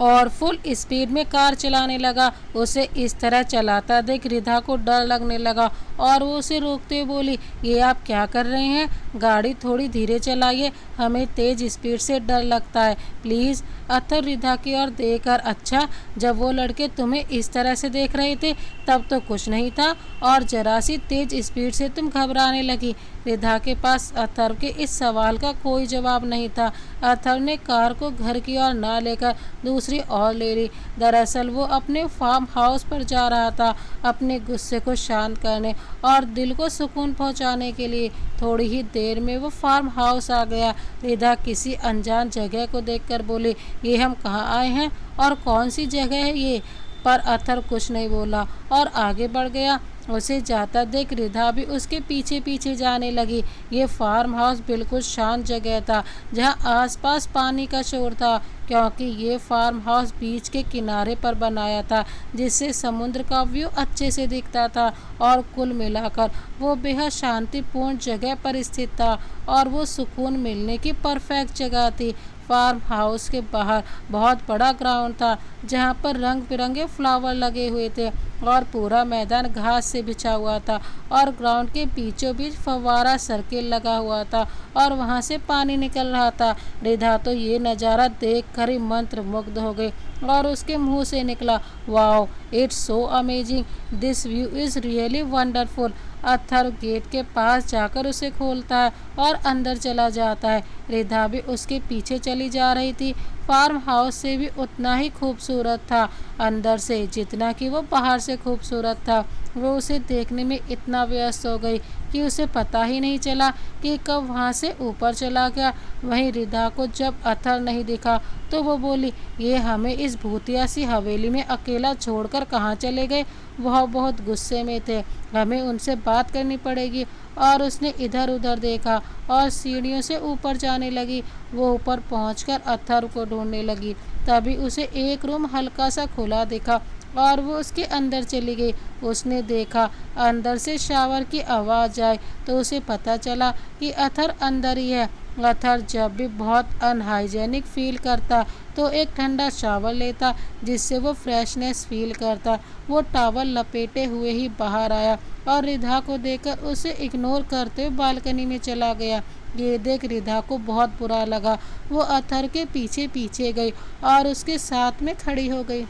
और फुल स्पीड में कार चलाने लगा। उसे इस तरह चलाता देख रिधा को डर लगने लगा और वो उसे रोकते हुए बोली, ये आप क्या कर रहे हैं? गाड़ी थोड़ी धीरे चलाइए, हमें तेज स्पीड से डर लगता है, प्लीज़। अथर्व रिधा की ओर देखकर, अच्छा, जब वो लड़के तुम्हें इस तरह से देख रहे थे तब तो कुछ नहीं था और जरा सी तेज स्पीड से तुम घबराने लगी। रिधा के पास अथर्व के इस सवाल का कोई जवाब नहीं था। अथर्व ने कार को घर की ओर ना लेकर दूसरी ओर ले ली। दरअसल वो अपने फार्म हाउस पर जा रहा था अपने गुस्से को शांत करने और दिल को सुकून पहुंचाने के लिए। थोड़ी ही देर में वो फार्म हाउस आ गया। रिधा किसी अनजान जगह को देखकर बोली, ये हम कहाँ आए हैं और कौन सी जगह है ये? पर अथर्व कुछ नहीं बोला और आगे बढ़ गया। उसे जाता देख रिधा भी उसके पीछे पीछे जाने लगी। ये फार्म हाउस बिल्कुल शांत जगह था जहाँ आसपास पानी का शोर था, क्योंकि ये फार्म हाउस बीच के किनारे पर बनाया था जिससे समुद्र का व्यू अच्छे से दिखता था और कुल मिलाकर वो बेहद शांतिपूर्ण जगह पर स्थित था और वो सुकून मिलने की परफेक्ट जगह थी। फार्म हाउस के बाहर बहुत बड़ा ग्राउंड था जहाँ पर रंग बिरंगे फ्लावर लगे हुए थे और पूरा मैदान घास से बिछा हुआ था और ग्राउंड के बीचों बीच फव्वारा सर्किल लगा हुआ था और वहाँ से पानी निकल रहा था। रिधा तो ये नज़ारा देख कर ही मंत्रमुग्ध हो गई और उसके मुंह से निकला, wow, it's so amazing, this view is really wonderful. Atharv gate के पास जाकर उसे खोलता है और अंदर चला जाता है। रिधा भी उसके पीछे चली जा रही थी। फार्म हाउस से भी उतना ही खूबसूरत था अंदर से जितना कि वो बाहर से खूबसूरत था। वो उसे देखने में इतना व्यस्त हो गई कि उसे पता ही नहीं चला कि कब वहाँ से ऊपर चला गया। वहीं रिधा को जब अथर्व नहीं दिखा तो वो बोली, ये हमें इस भूतिया सी हवेली में अकेला छोड़कर कहाँ चले गए? वह बहुत गुस्से में थे, हमें उनसे बात करनी पड़ेगी। और उसने इधर उधर देखा और सीढ़ियों से ऊपर जाने लगी। वो ऊपर पहुंचकर अथर्व को ढूंढने लगी। तभी उसे एक रूम हल्का सा खुला दिखा और वो उसके अंदर चली गई। उसने देखा अंदर से शावर की आवाज़ आए तो उसे पता चला कि अथर अंदर ही है। अथर जब भी बहुत अनहाइजेनिक फील करता तो एक ठंडा शावर लेता जिससे वो फ्रेशनेस फील करता। वो टॉवल लपेटे हुए ही बाहर आया और रिधा को देखकर उसे इग्नोर करते हुए बालकनी में चला गया। ये देख रिधा को बहुत बुरा लगा। वो अथर के पीछे पीछे गई और उसके साथ में खड़ी हो गई।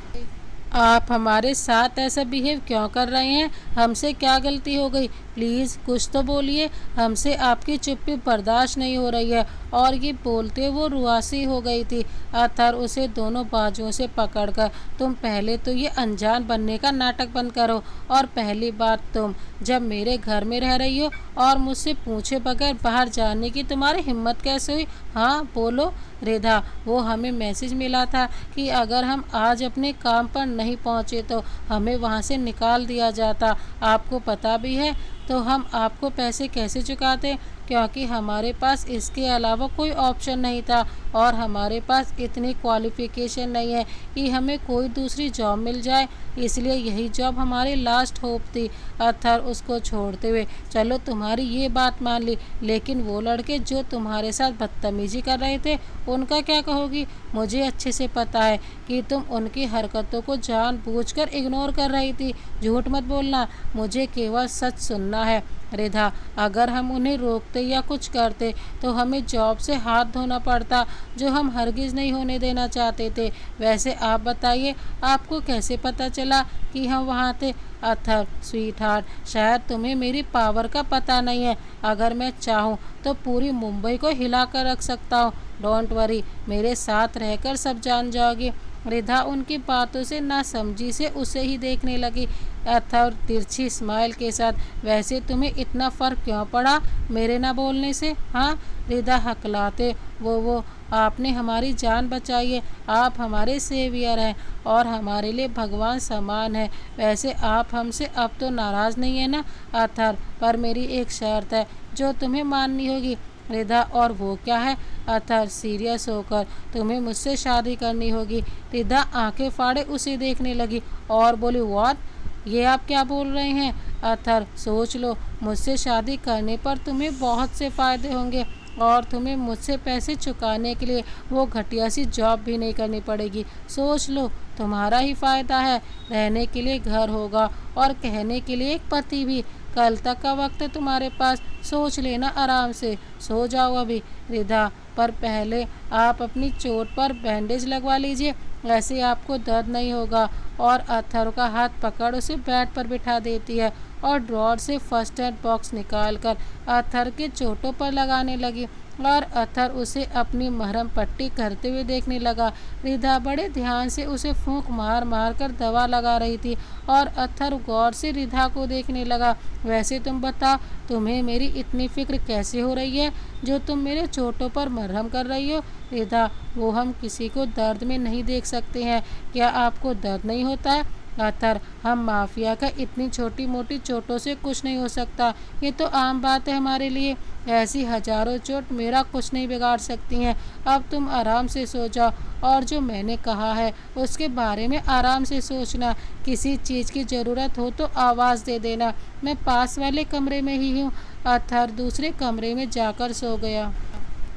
आप हमारे साथ ऐसा बिहेव क्यों कर रहे हैं? हमसे क्या गलती हो गई? प्लीज़ कुछ तो बोलिए। हमसे आपकी चुप्पी बर्दाश्त नहीं हो रही है। और ये बोलते वो रुआसी हो गई थी। अथर उसे दोनों बाजुओं से पकड़कर, तुम पहले तो ये अनजान बनने का नाटक बंद करो। और पहली बात, तुम जब मेरे घर में रह रही हो और मुझसे पूछे बगैर बाहर जाने की तुम्हारी हिम्मत कैसे हुई? हाँ बोलो। रिधा, वो हमें मैसेज मिला था कि अगर हम आज अपने काम पर नहीं पहुँचे तो हमें वहाँ से निकाल दिया जाता। आपको पता भी है तो हम आपको पैसे कैसे चुकाते, क्योंकि हमारे पास इसके अलावा कोई ऑप्शन नहीं था और हमारे पास इतनी क्वालिफ़िकेशन नहीं है कि हमें कोई दूसरी जॉब मिल जाए, इसलिए यही जॉब हमारी लास्ट होप थी। अथर उसको छोड़ते हुए, चलो तुम्हारी ये बात मान ली, लेकिन वो लड़के जो तुम्हारे साथ बदतमीजी कर रहे थे उनका क्या कहोगी? मुझे अच्छे से पता है कि तुम उनकी हरकतों को जानबूझकर इग्नोर कर रही थी। झूठ मत बोलना, मुझे केवल सच सुनना है। रिधा, अगर हम उन्हें रोकते या कुछ करते तो हमें जॉब से हाथ धोना पड़ता, जो हम हरगिज़ नहीं होने देना चाहते थे। वैसे आप बताइए, आपको कैसे पता चला कि हम वहाँ थे? अथर, स्वीट हार्ट, शायद तुम्हें मेरी पावर का पता नहीं है। अगर मैं चाहूँ तो पूरी मुंबई को हिला कर रख सकता हूँ। डोंट वरी, मेरे साथ रहकर सब जान जाओगी। रिधा उनकी बातों से नासमझी से उसे ही देखने लगी। अथर तिरछी स्माइल के साथ, वैसे तुम्हें इतना फ़र्क क्यों पड़ा मेरे ना बोलने से? हाँ, रिधा हकलाते, वो आपने हमारी जान बचाई है। आप हमारे सेवियर हैं और हमारे लिए भगवान समान है। वैसे आप हमसे अब तो नाराज़ नहीं है ना? अथर, पर मेरी एक शर्त है जो तुम्हें माननी होगी। रिधा, और वो क्या है? अथर सीरियस होकर, तुम्हें मुझसे शादी करनी होगी। रिधा आंखें फाड़े उसे देखने लगी और बोली, व्हाट? ये आप क्या बोल रहे हैं? अथर, सोच लो, मुझसे शादी करने पर तुम्हें बहुत से फ़ायदे होंगे और तुम्हें मुझसे पैसे चुकाने के लिए वो घटिया सी जॉब भी नहीं करनी पड़ेगी। सोच लो, तुम्हारा ही फ़ायदा है। रहने के लिए घर होगा और कहने के लिए एक पति भी। कल तक का वक्त है तुम्हारे पास, सोच लेना आराम से। सो जाओ अभी। रिधा, पर पहले आप अपनी चोट पर बैंडेज लगवा लीजिए, ऐसे आपको दर्द नहीं होगा। और अथर का हाथ पकड़ उसे बेड पर बिठा देती है और ड्रॉर से फर्स्ट एड बॉक्स निकालकर अथर के चोटों पर लगाने लगी और अथर उसे अपनी मरहम पट्टी करते हुए देखने लगा। रिधा बड़े ध्यान से उसे फूंक मार मार कर दवा लगा रही थी और अथर गौर से रिधा को देखने लगा। वैसे तुम बताओ, तुम्हें मेरी इतनी फिक्र कैसे हो रही है जो तुम मेरे चोटों पर मरहम कर रही हो? रिधा, वो हम किसी को दर्द में नहीं देख सकते हैं। क्या आपको दर्द नहीं होता है? अथर, हम माफिया का इतनी छोटी मोटी चोटों से कुछ नहीं हो सकता, ये तो आम बात है हमारे लिए। ऐसी हजारों चोट मेरा कुछ नहीं बिगाड़ सकती हैं। अब तुम आराम से सो जाओ और जो मैंने कहा है उसके बारे में आराम से सोचना। किसी चीज़ की ज़रूरत हो तो आवाज़ दे देना, मैं पास वाले कमरे में ही हूँ। अथर दूसरे कमरे में जाकर सो गया।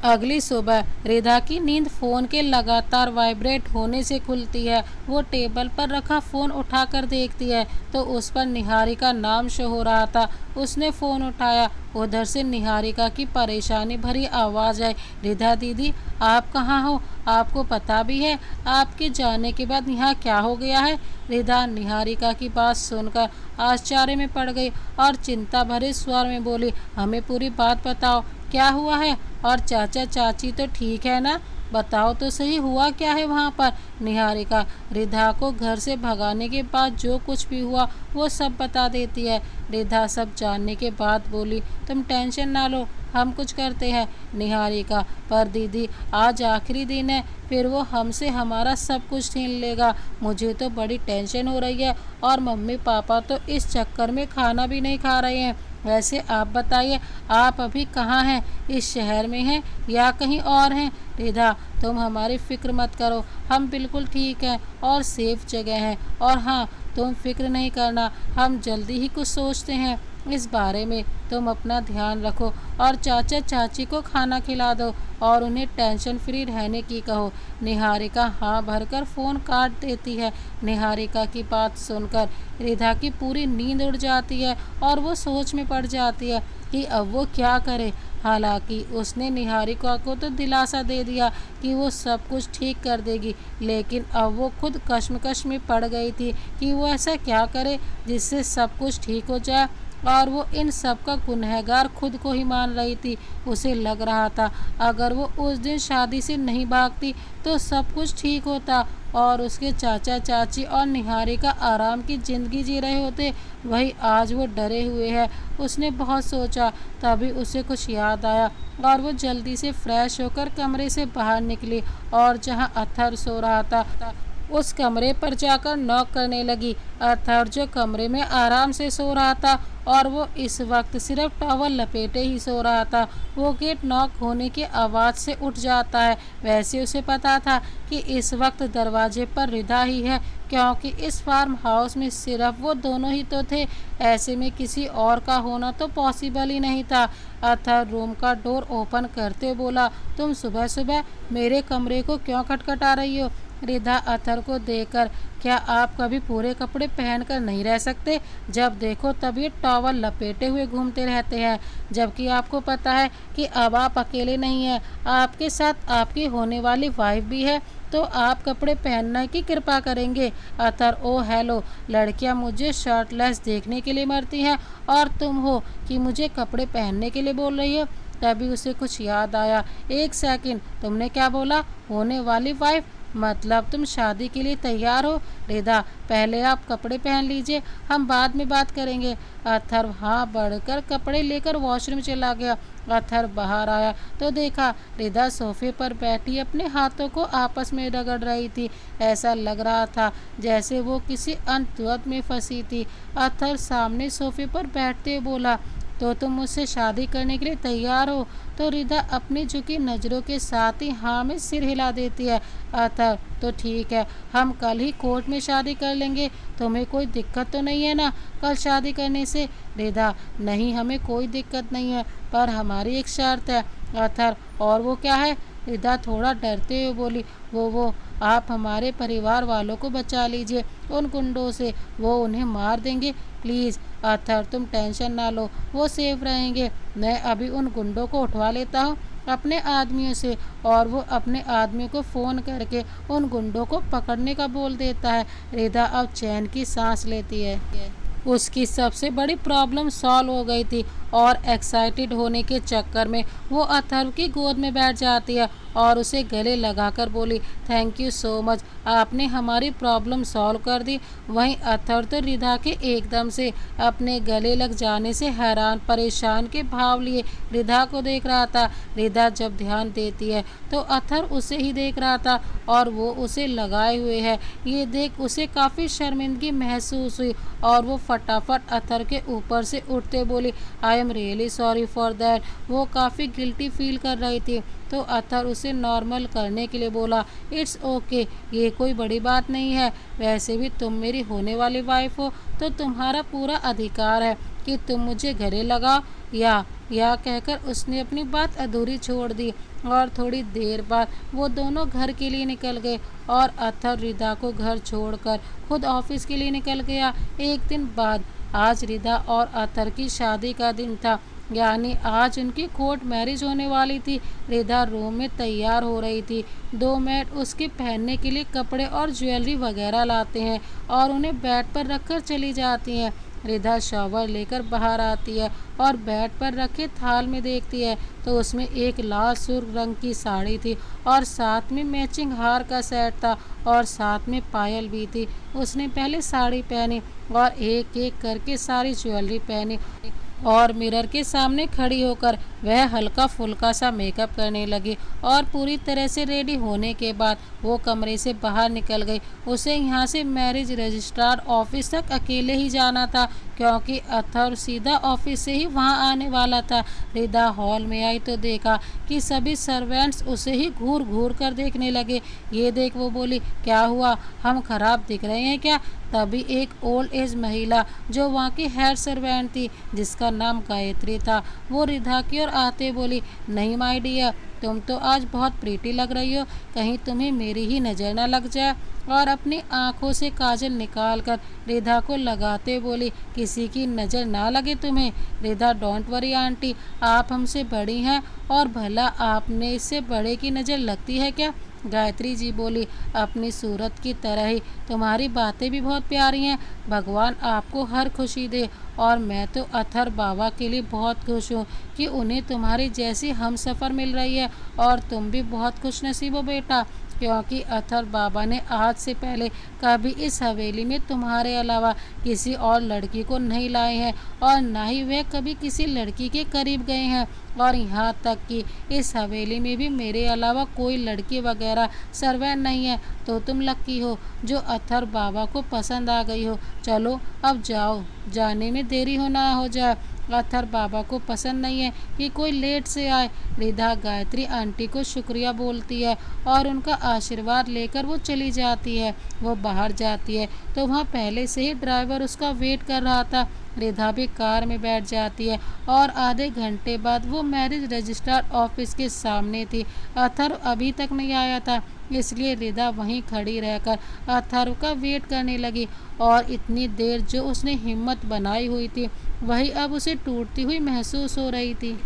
अगली सुबह रिधा की नींद फ़ोन के लगातार वाइब्रेट होने से खुलती है। वो टेबल पर रखा फ़ोन उठाकर देखती है तो उस पर निहारिका नाम शो हो रहा था। उसने फ़ोन उठाया। उधर से निहारिका की परेशानी भरी आवाज़ आई, रिधा दीदी, आप कहाँ हो? आपको पता भी है आपके जाने के बाद यहाँ क्या हो गया है? रिधा निहारिका की बात सुनकर आश्चर्य में पड़ गई और चिंता भरे स्वर में बोली, हमें पूरी बात बताओ, क्या हुआ है? और चाचा चाची तो ठीक है ना? बताओ तो सही, हुआ क्या है वहाँ पर? निहारिका रिधा को घर से भगाने के बाद जो कुछ भी हुआ वो सब बता देती है। रिधा सब जानने के बाद बोली, तुम टेंशन ना लो, हम कुछ करते हैं। निहारिका, पर दीदी आज आखिरी दिन है, फिर वो हमसे हमारा सब कुछ छीन लेगा। मुझे तो बड़ी टेंशन हो रही है और मम्मी पापा तो इस चक्कर में खाना भी नहीं खा रहे हैं। वैसे आप बताइए, आप अभी कहाँ हैं? इस शहर में हैं या कहीं और हैं? रिधा, तुम हमारी फ़िक्र मत करो, हम बिल्कुल ठीक हैं और सेफ़ जगह हैं। और हाँ, तुम फ़िक्र नहीं करना, हम जल्दी ही कुछ सोचते हैं इस बारे में। तुम अपना ध्यान रखो और चाचा चाची को खाना खिला दो और उन्हें टेंशन फ्री रहने की कहो। निहारिका हाँ भरकर फ़ोन काट देती है। निहारिका की बात सुनकर रिधा की पूरी नींद उड़ जाती है और वो सोच में पड़ जाती है कि अब वो क्या करे। हालांकि उसने निहारिका को तो दिलासा दे दिया कि वो सब कुछ ठीक कर देगी, लेकिन अब वो खुद कश्मकश में पड़ गई थी कि वो ऐसा क्या करे जिससे सब कुछ ठीक हो जाए। और वो इन सब का गुनहगार खुद को ही मान रही थी। उसे लग रहा था अगर वो उस दिन शादी से नहीं भागती तो सब कुछ ठीक होता और उसके चाचा चाची और निहारिका आराम की ज़िंदगी जी रहे होते। वही आज वो डरे हुए है। उसने बहुत सोचा, तभी उसे कुछ याद आया और वो जल्दी से फ्रेश होकर कमरे से बाहर निकली और जहाँ अथर सो रहा था उस कमरे पर जाकर नॉक करने लगी। अथर जो कमरे में आराम से सो रहा था और वो इस वक्त सिर्फ टॉवल लपेटे ही सो रहा था। वो गेट नॉक होने की आवाज़ से उठ जाता है। वैसे उसे पता था कि इस वक्त दरवाजे पर रिधा ही है, क्योंकि इस फार्म हाउस में सिर्फ वो दोनों ही तो थे। ऐसे में किसी और का होना तो पॉसिबल ही नहीं था। अथर रूम का डोर ओपन करते बोला, तुम सुबह सुबह मेरे कमरे को क्यों खटखटा रही हो? रिधा अथर को देखकर, क्या आप कभी पूरे कपड़े पहनकर नहीं रह सकते? जब देखो तब ये टॉवल लपेटे हुए घूमते रहते हैं, जबकि आपको पता है कि अब आप अकेले नहीं हैं, आपके साथ आपकी होने वाली वाइफ भी है, तो आप कपड़े पहनने की कृपा करेंगे। अथर ओ हेलो, लड़कियां मुझे शर्टलेस देखने के लिए मरती हैं और तुम हो कि मुझे कपड़े पहनने के लिए बोल रही हो। तभी उसे कुछ याद आया। एक सेकंड, तुमने क्या बोला? होने वाली वाइफ? मतलब तुम शादी के लिए तैयार हो? रिधा, पहले आप कपड़े पहन लीजिए, हम बाद में बात करेंगे। अथर हाँ बढ़कर कपड़े लेकर वॉशरूम चला गया। अथर बाहर आया तो देखा रिधा सोफे पर बैठी अपने हाथों को आपस में रगड़ रही थी। ऐसा लग रहा था जैसे वो किसी अनद्वत में फंसी थी। अथर सामने सोफे पर बैठते बोला, तो तुम मुझसे शादी करने के लिए तैयार हो? तो रिधा अपनी झुकी नज़रों के साथ ही हाँ में सिर हिला देती है। अथर तो ठीक है, हम कल ही कोर्ट में शादी कर लेंगे, तुम्हें कोई दिक्कत तो नहीं है ना कल शादी करने से? रिधा नहीं, हमें कोई दिक्कत नहीं है, पर हमारी एक शर्त है। अथर और वो क्या है? रिधा थोड़ा डरते हुए बोली, वो आप हमारे परिवार वालों को बचा लीजिए उन गुंडों से, वो उन्हें मार देंगे। प्लीज़ अथर तुम टेंशन ना लो, वो सेफ रहेंगे। मैं अभी उन गुंडों को उठवा लेता हूँ अपने आदमियों से, और वो अपने आदमियों को फ़ोन करके उन गुंडों को पकड़ने का बोल देता है। रिधा अब चैन की सांस लेती है। उसकी सबसे बड़ी प्रॉब्लम सॉल्व हो गई थी और एक्साइटेड होने के चक्कर में वो अथर्व की गोद में बैठ जाती है और उसे गले लगाकर बोली, थैंक यू सो मच, आपने हमारी प्रॉब्लम सॉल्व कर दी। वहीं अथर्व तो रिधा के एकदम से अपने गले लग जाने से हैरान परेशान के भाव लिए रिधा को देख रहा था। रिधा जब ध्यान देती है तो अथर्व उसे ही देख रहा था और वो उसे लगाए हुए है। ये देख उसे काफ़ी शर्मिंदगी महसूस हुई और वो फटाफट अथर्व के ऊपर से उठते बोली, I am really sorry for that. वो काफ़ी गिल्टी फील कर रही थी तो अथर उसे नॉर्मल करने के लिए बोला, इट्स ओके, ये कोई बड़ी बात नहीं है, वैसे भी तुम मेरी होने वाली वाइफ हो तो तुम्हारा पूरा अधिकार है कि तुम मुझे गले लगाओ या कहकर उसने अपनी बात अधूरी छोड़ दी। और थोड़ी देर बाद वो दोनों घर के लिए निकल गए और अथर रिधा को घर छोड़कर खुद ऑफिस के लिए निकल गया। एक दिन बाद आज रिधा और अथर की शादी का दिन था, यानी आज उनकी कोर्ट मैरिज होने वाली थी। रिधा रूम में तैयार हो रही थी। दो मेड उसके पहनने के लिए कपड़े और ज्वेलरी वगैरह लाते हैं और उन्हें बेड पर रखकर चली जाती हैं। रिधा शॉवर लेकर बाहर आती है और बेड पर रखे थाल में देखती है तो उसमें एक लाल सुर्ख रंग की साड़ी थी और साथ में मैचिंग हार का सेट था और साथ में पायल भी थी। उसने पहले साड़ी पहनी और एक एक करके सारी ज्वेलरी पहनी और मिरर के सामने खड़ी होकर वह हल्का फुल्का सा मेकअप करने लगी और पूरी तरह से रेडी होने के बाद वो कमरे से बाहर निकल गई। उसे यहाँ से मैरिज रजिस्ट्रार ऑफिस तक अकेले ही जाना था क्योंकि अथर्व सीधा ऑफिस से ही वहाँ आने वाला था। रिधा हॉल में आई तो देखा कि सभी सर्वेंट्स उसे ही घूर घूर कर देखने लगे। ये देख वो बोली, क्या हुआ, हम खराब दिख रहे हैं क्या? तभी एक ओल्ड एज महिला जो वहाँ की हेड सर्वेंट थी, जिसका नाम गायत्री था, वो रिधा की ओर आते बोली, नहीं माय डियर, तुम तो आज बहुत प्रीटी लग रही हो, कहीं तुम्हें मेरी ही नज़र न लग जाए। और अपनी आंखों से काजल निकालकर रिधा को लगाते बोली, किसी की नज़र ना लगे तुम्हें। रिधा, डोंट वरी आंटी, आप हमसे बड़ी हैं और भला आपने इससे बड़े की नज़र लगती है क्या? गायत्री जी बोली, अपनी सूरत की तरह ही तुम्हारी बातें भी बहुत प्यारी हैं, भगवान आपको हर खुशी दे। और मैं तो अथर्व बाबा के लिए बहुत खुश हूँ कि उन्हें तुम्हारी जैसी हमसफ़र मिल रही है, और तुम भी बहुत खुशनसीब हो बेटा, क्योंकि अथर्व बाबा ने आज से पहले कभी इस हवेली में तुम्हारे अलावा किसी और लड़की को नहीं लाए हैं, और ना ही वह कभी किसी लड़की के करीब गए हैं। और यहाँ तक कि इस हवेली में भी मेरे अलावा कोई लड़की वगैरह सर्वेंट नहीं है। तो तुम लक्की हो जो अथर्व बाबा को पसंद आ गई हो। चलो अब जाओ, जाने में देरी हो ना हो जाए, अथर्व बाबा को पसंद नहीं है कि कोई लेट से आए। रिधा गायत्री आंटी को शुक्रिया बोलती है और उनका आशीर्वाद लेकर वो चली जाती है। वो बाहर जाती है तो वहाँ पहले से ही ड्राइवर उसका वेट कर रहा था। रिधा भी कार में बैठ जाती है और आधे घंटे बाद वो मैरिज रजिस्ट्रार ऑफिस के सामने थी। अथर्व अभी तक नहीं आया था, इसलिए रिधा वहीं खड़ी रहकर अथर्व का वेट करने लगी, और इतनी देर जो उसने हिम्मत बनाई हुई थी वही अब उसे टूटती हुई महसूस हो रही थी।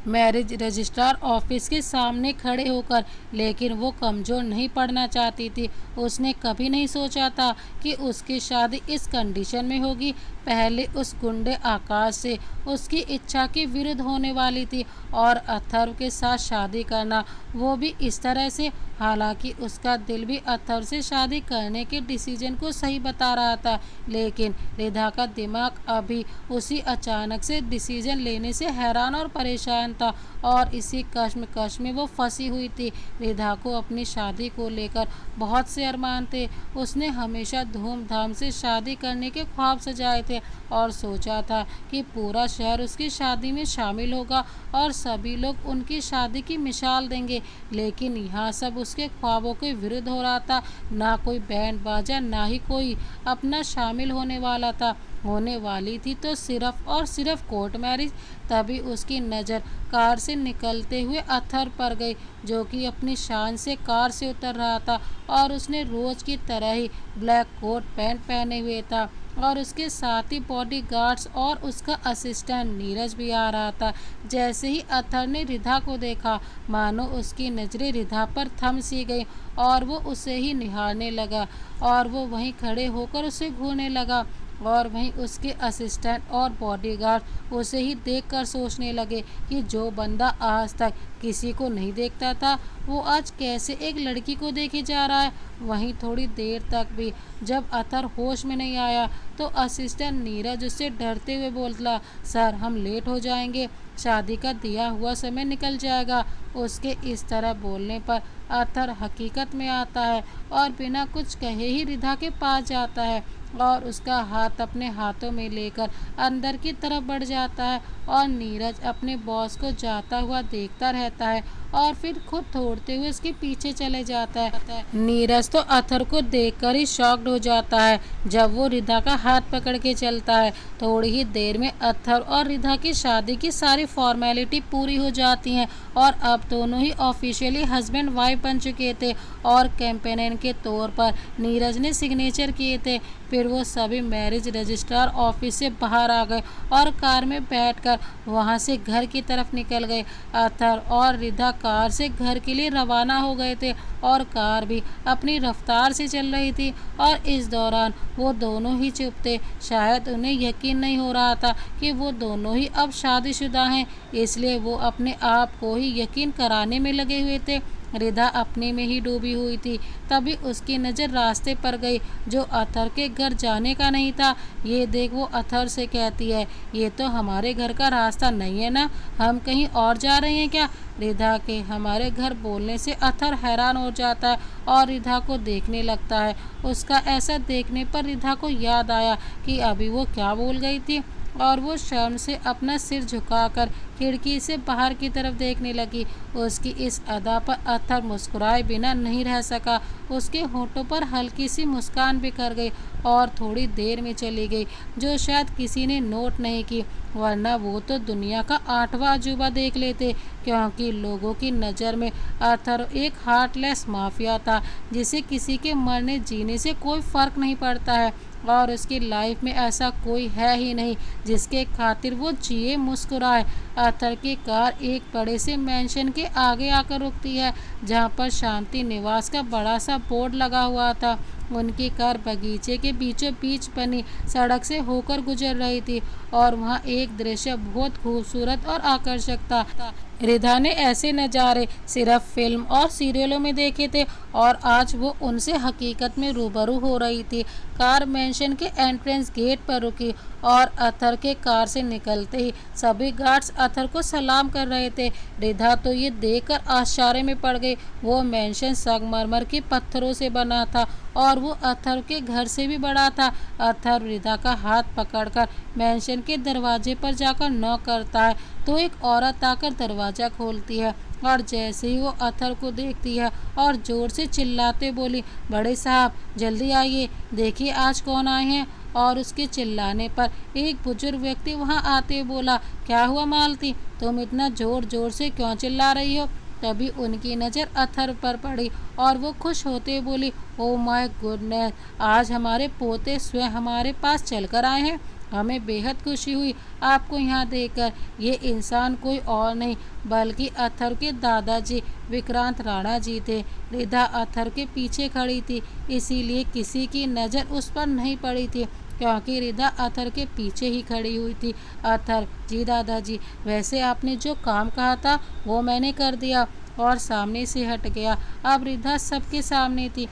मैरिज रजिस्ट्रार ऑफिस के सामने खड़े होकर, लेकिन वो कमज़ोर नहीं पड़ना चाहती थी। उसने कभी नहीं सोचा था कि उसकी शादी इस कंडीशन में होगी। पहले उस गुंडे आकाश से उसकी इच्छा के विरुद्ध होने वाली थी, और अथर्व के साथ शादी करना, वो भी इस तरह से। हालांकि उसका दिल भी अथर्व से शादी करने के डिसीजन को सही बता रहा था, लेकिन रिधा का दिमाग अभी उसी अचानक से डिसीजन लेने से हैरान और परेशान था, और इसी कश्मकश में वो फंसी हुई थी। रिधा को अपनी शादी को लेकर बहुत से अरमान थे। उसने हमेशा धूमधाम से शादी करने के ख्वाब सजाए थे और सोचा था कि पूरा शहर उसकी शादी में शामिल होगा और सभी लोग उनकी शादी की मिसाल देंगे। लेकिन यहाँ सब उसके ख्वाबों के विरुद्ध हो रहा था। ना कोई बैंड बाजा, ना ही कोई अपना शामिल होने वाला था। होने वाली थी तो सिर्फ और सिर्फ कोर्ट मैरिज। तभी उसकी नज़र कार से निकलते हुए अथर्व पर गई, जो कि अपनी शान से कार से उतर रहा था, और उसने रोज़ की तरह ही ब्लैक कोट पैंट पहने हुए था, और उसके साथ ही बॉडीगार्ड्स और उसका असिस्टेंट नीरज भी आ रहा था। जैसे ही अथर्व ने रिधा को देखा, मानो उसकी नज़रें रिधा पर थम सी गई, और वो उसे ही निहारने लगा, और वो वहीं खड़े होकर उसे घूरने लगा, और वहीं उसके असिस्टेंट और बॉडीगार्ड उसे ही देखकर सोचने लगे कि जो बंदा आज तक किसी को नहीं देखता था, वो आज कैसे एक लड़की को देखे जा रहा है। वहीं थोड़ी देर तक भी जब अथर्व होश में नहीं आया तो असिस्टेंट नीरज उससे डरते हुए बोला, सर हम लेट हो जाएंगे, शादी का दिया हुआ समय निकल जाएगा। उसके इस तरह बोलने पर अथर्व हकीकत में आता है और बिना कुछ कहे ही रिधा के पास जाता है, और उसका हाथ अपने हाथों में लेकर अंदर की तरफ बढ़ जाता है, और नीरज अपने बॉस को जाता हुआ देखता रहता है और फिर खुद दौड़ते हुए उसके पीछे चले जाता है। नीरज तो अथर्व को देखकर ही शॉक्ड हो जाता है जब वो रिधा का हाथ पकड़ के चलता है। थोड़ी ही देर में अथर्व और रिधा की शादी की सारी फॉर्मेलिटी पूरी हो जाती हैं, और अब दोनों ही ऑफिशियली हस्बैंड वाइफ बन चुके थे, और कैंपेनर के तौर पर नीरज ने सिग्नेचर किए थे। फिर वो सभी मैरिज रजिस्ट्रार ऑफिस से बाहर आ गए और कार में बैठकर वहां से घर की तरफ निकल गए। अथर्व और रिधा कार से घर के लिए रवाना हो गए थे, और कार भी अपनी रफ्तार से चल रही थी, और इस दौरान वो दोनों ही चुप थे। शायद उन्हें यकीन नहीं हो रहा था कि वो दोनों ही अब शादीशुदा हैं, इसलिए वो अपने आप को ही यकीन कराने में लगे हुए थे। रिधा अपने में ही डूबी हुई थी। तभी उसकी नज़र रास्ते पर गई जो अथर के घर जाने का नहीं था। ये देख वो अथर से कहती है, ये तो हमारे घर का रास्ता नहीं है ना, हम कहीं और जा रहे हैं क्या। रिधा के हमारे घर बोलने से अथर हैरान हो जाता है और रिधा को देखने लगता है। उसका ऐसा देखने पर रिधा को याद आया कि अभी वो क्या बोल गई थी और वो शर्म से अपना सिर झुकाकर खिड़की से बाहर की तरफ देखने लगी। उसकी इस अदा पर अथर मुस्कुराए बिना नहीं रह सका। उसके होठों पर हल्की सी मुस्कान बिखर गई और थोड़ी देर में चली गई, जो शायद किसी ने नोट नहीं की, वरना वो तो दुनिया का 8वां अजूबा देख लेते, क्योंकि लोगों की नज़र में अथर एक हार्टलेस माफिया था जिसे किसी के मरने जीने से कोई फ़र्क नहीं पड़ता है और उसकी लाइफ में ऐसा कोई है ही नहीं जिसके खातिर वो जिए मुस्कुराए। अथर की कार एक बड़े से मेंशन के आगे आकर रुकती है जहाँ पर शांति निवास का बड़ा सा बोर्ड लगा हुआ था। उनकी कार बगीचे के बीचों बीच बनी सड़क से होकर गुजर रही थी और वहाँ एक दृश्य बहुत खूबसूरत और आकर्षक था। रिधा ने ऐसे नज़ारे सिर्फ फिल्म और सीरियलों में देखे थे और आज वो उनसे हकीकत में रूबरू हो रही थी। कार मेंशन के एंट्रेंस गेट पर रुकी और अथर के कार से निकलते ही सभी गार्ड्स अथर को सलाम कर रहे थे। रिधा तो ये देखकर आश्चर्य में पड़ गई। वो मेंशन संगमरमर के पत्थरों से बना था और वो अथर के घर से भी बड़ा था। अथर रिधा का हाथ पकड़कर मेंशन के दरवाजे पर जाकर नॉक करता है तो एक औरत आकर दरवाज़ा खोलती है और जैसे ही वो अथर को देखती है और ज़ोर से चिल्लाते बोली, बड़े साहब जल्दी आइए, देखिए आज कौन आए हैं। और उसके चिल्लाने पर एक बुजुर्ग व्यक्ति वहां आते बोला, क्या हुआ मालती, तुम इतना ज़ोर ज़ोर से क्यों चिल्ला रही हो। तभी उनकी नज़र अथर पर पड़ी और वो खुश होते बोली, ओ माय गुडनेस, आज हमारे पोते स्वयं हमारे पास चलकर आए हैं। हमें बेहद खुशी हुई आपको यहाँ देखकर। ये इंसान कोई और नहीं बल्कि अथर के दादाजी विक्रांत राणा जी थे। रिधा अथर के पीछे खड़ी थी, इसीलिए किसी की नज़र उस पर नहीं पड़ी थी क्योंकि रिधा अथर के पीछे ही खड़ी हुई थी। अथर, जी दादाजी, वैसे आपने जो काम कहा था वो मैंने कर दिया और सामने से हट गया। अब रिधा सबके सामने थी।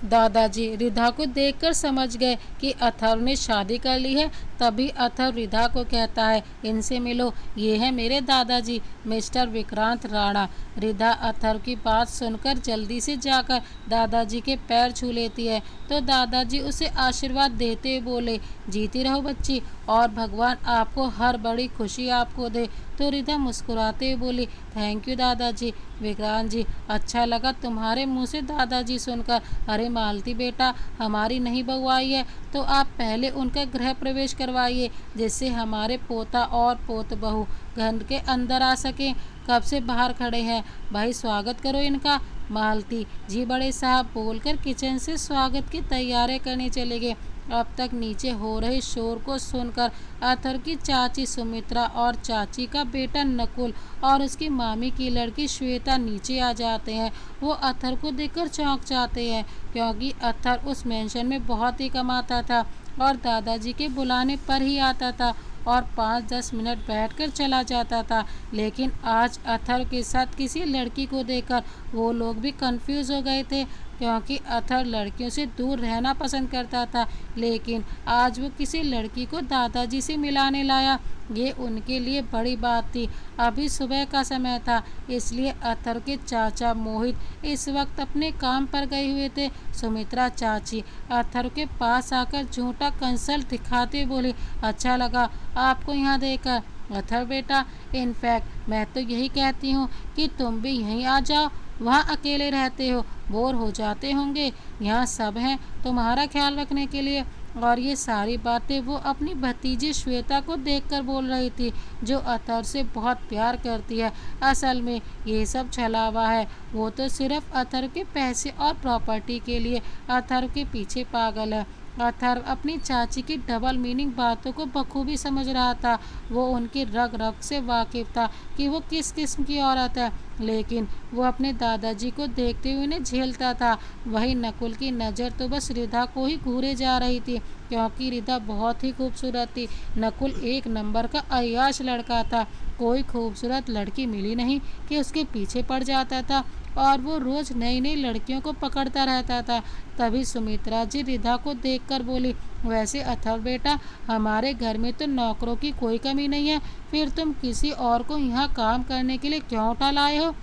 दादाजी रिधा को देखकर समझ गए कि अथर ने शादी कर ली है। तभी अथर रिधा को कहता है, इनसे मिलो, ये है मेरे दादाजी मिस्टर विक्रांत राणा। रिधा अथर की बात सुनकर जल्दी से जाकर दादाजी के पैर छू लेती है तो दादाजी उसे आशीर्वाद देते बोले, जीती रहो बच्ची और भगवान आपको हर बड़ी खुशी आपको दे। तो रिधा मुस्कुराते बोली, थैंक यू दादाजी। विक्रांत जी, अच्छा लगा तुम्हारे मुंह से दादाजी सुनकर। अरे मालती बेटा, हमारी नहीं बहू आई है तो आप पहले उनका गृह प्रवेश करवाइए जिससे हमारे पोता और पोत बहू घर के अंदर आ सकें। कब से बाहर खड़े हैं, भाई स्वागत करो इनका। मालती जी बड़े साहब बोलकर किचन से स्वागत की तैयारी करने चले गए। अब तक नीचे हो रहे शोर को सुनकर अथर की चाची सुमित्रा और चाची का बेटा नकुल और उसकी मामी की लड़की श्वेता नीचे आ जाते हैं। वो अथर को देखकर चौंक जाते हैं क्योंकि अथर उस मेंशन में बहुत ही कमाता था और दादाजी के बुलाने पर ही आता था और 5-10 मिनट बैठकर चला जाता था। लेकिन आज अथर के साथ किसी लड़की को देखकर वो लोग भी कंफ्यूज हो गए थे क्योंकि अथर लड़कियों से दूर रहना पसंद करता था, लेकिन आज वो किसी लड़की को दादाजी से मिलाने लाया। ये उनके लिए बड़ी बात थी। अभी सुबह का समय था इसलिए अथर के चाचा मोहित इस वक्त अपने काम पर गए हुए थे। सुमित्रा चाची अथर के पास आकर झूठा कंसल्ट दिखाते बोली, अच्छा लगा आपको यहाँ देखकर अथर बेटा, इनफैक्ट मैं तो यही कहती हूँ कि तुम भी यहीं आ जाओ, वहाँ अकेले रहते हो, बोर हो जाते होंगे, यहाँ सब हैं तुम्हारा ख्याल रखने के लिए। और ये सारी बातें वो अपनी भतीजी श्वेता को देखकर बोल रही थी जो अथर से बहुत प्यार करती है। असल में ये सब छलावा है, वो तो सिर्फ अथर के पैसे और प्रॉपर्टी के लिए अथर के पीछे पागल है। अथर अपनी चाची की डबल मीनिंग बातों को बखूबी समझ रहा था। वो उनकी रग रग से वाकिफ था कि वो किस किस्म की औरत है, लेकिन वो अपने दादाजी को देखते हुए उन्हें झेलता था। वही नकुल की नज़र तो बस रिधा को ही घूरे जा रही थी क्योंकि रिधा बहुत ही खूबसूरत थी। नकुल एक नंबर का अय्याश लड़का था, कोई खूबसूरत लड़की मिली नहीं कि उसके पीछे पड़ जाता था। और वो रोज नई नई लड़कियों को पकड़ता रहता था। तभी सुमित्रा जी रिधा को देखकर बोली, वैसे अथर्व बेटा, हमारे घर में तो नौकरों की कोई कमी नहीं है, फिर तुम किसी और को यहाँ काम करने के लिए क्यों उठा लाए हो?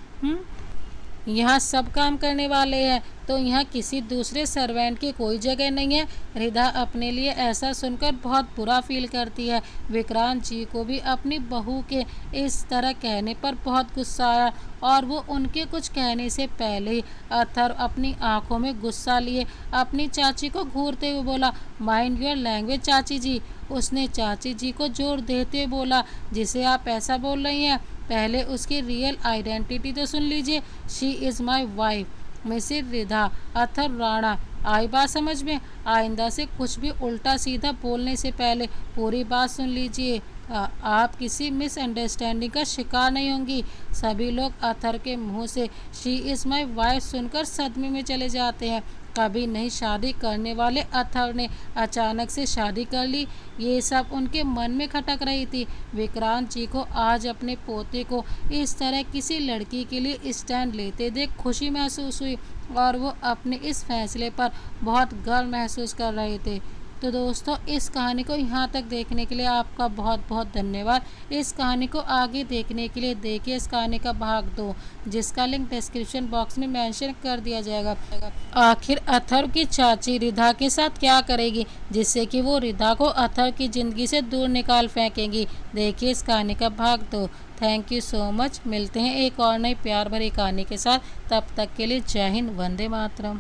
यहाँ सब काम करने वाले हैं, तो यहाँ किसी दूसरे सर्वेंट की कोई जगह नहीं है। रिधा अपने लिए ऐसा सुनकर बहुत बुरा फील करती है। विक्रांत जी को भी अपनी बहू के इस तरह कहने पर बहुत गुस्सा आया और वो उनके कुछ कहने से पहले ही अथर्व अपनी आंखों में गुस्सा लिए अपनी चाची को घूरते हुए बोला, माइंड योर लैंग्वेज चाची जी। उसने चाची जी को जोर देते हुए बोला, जिसे आप ऐसा बोल रही हैं, पहले उसकी रियल आइडेंटिटी तो सुन लीजिए। She is my wife Mrs Ridha Atharva Rana. आई बात समझ में? आइंदा से कुछ भी उल्टा सीधा बोलने से पहले पूरी बात सुन लीजिए। आप किसी मिसअंडरस्टैंडिंग का शिकार नहीं होंगी। सभी लोग अथर्व के मुंह से शी इज़ माई वाइफ सुनकर सदमे में चले जाते हैं। कभी नहीं शादी करने वाले अथर्व ने अचानक से शादी कर ली, ये सब उनके मन में खटक रही थी। विक्रांत जी को आज अपने पोते को इस तरह किसी लड़की के लिए स्टैंड लेते देख खुशी महसूस हुई और वो अपने इस फैसले पर बहुत गर्व महसूस कर रहे थे। तो दोस्तों, इस कहानी को यहाँ तक देखने के लिए आपका बहुत बहुत धन्यवाद। इस कहानी को आगे देखने के लिए देखिए इस कहानी का भाग 2, जिसका लिंक डिस्क्रिप्शन बॉक्स में मेंशन कर दिया जाएगा। आखिर अथर्व की चाची रिधा के साथ क्या करेगी, जिससे कि वो रिधा को अथर्व की ज़िंदगी से दूर निकाल फेंकेगी। देखिए इस कहानी का भाग 2। Thank you so much. मिलते हैं एक और नई प्यार भरी कहानी के साथ। तब तक के लिए जय हिंद, वंदे मातरम।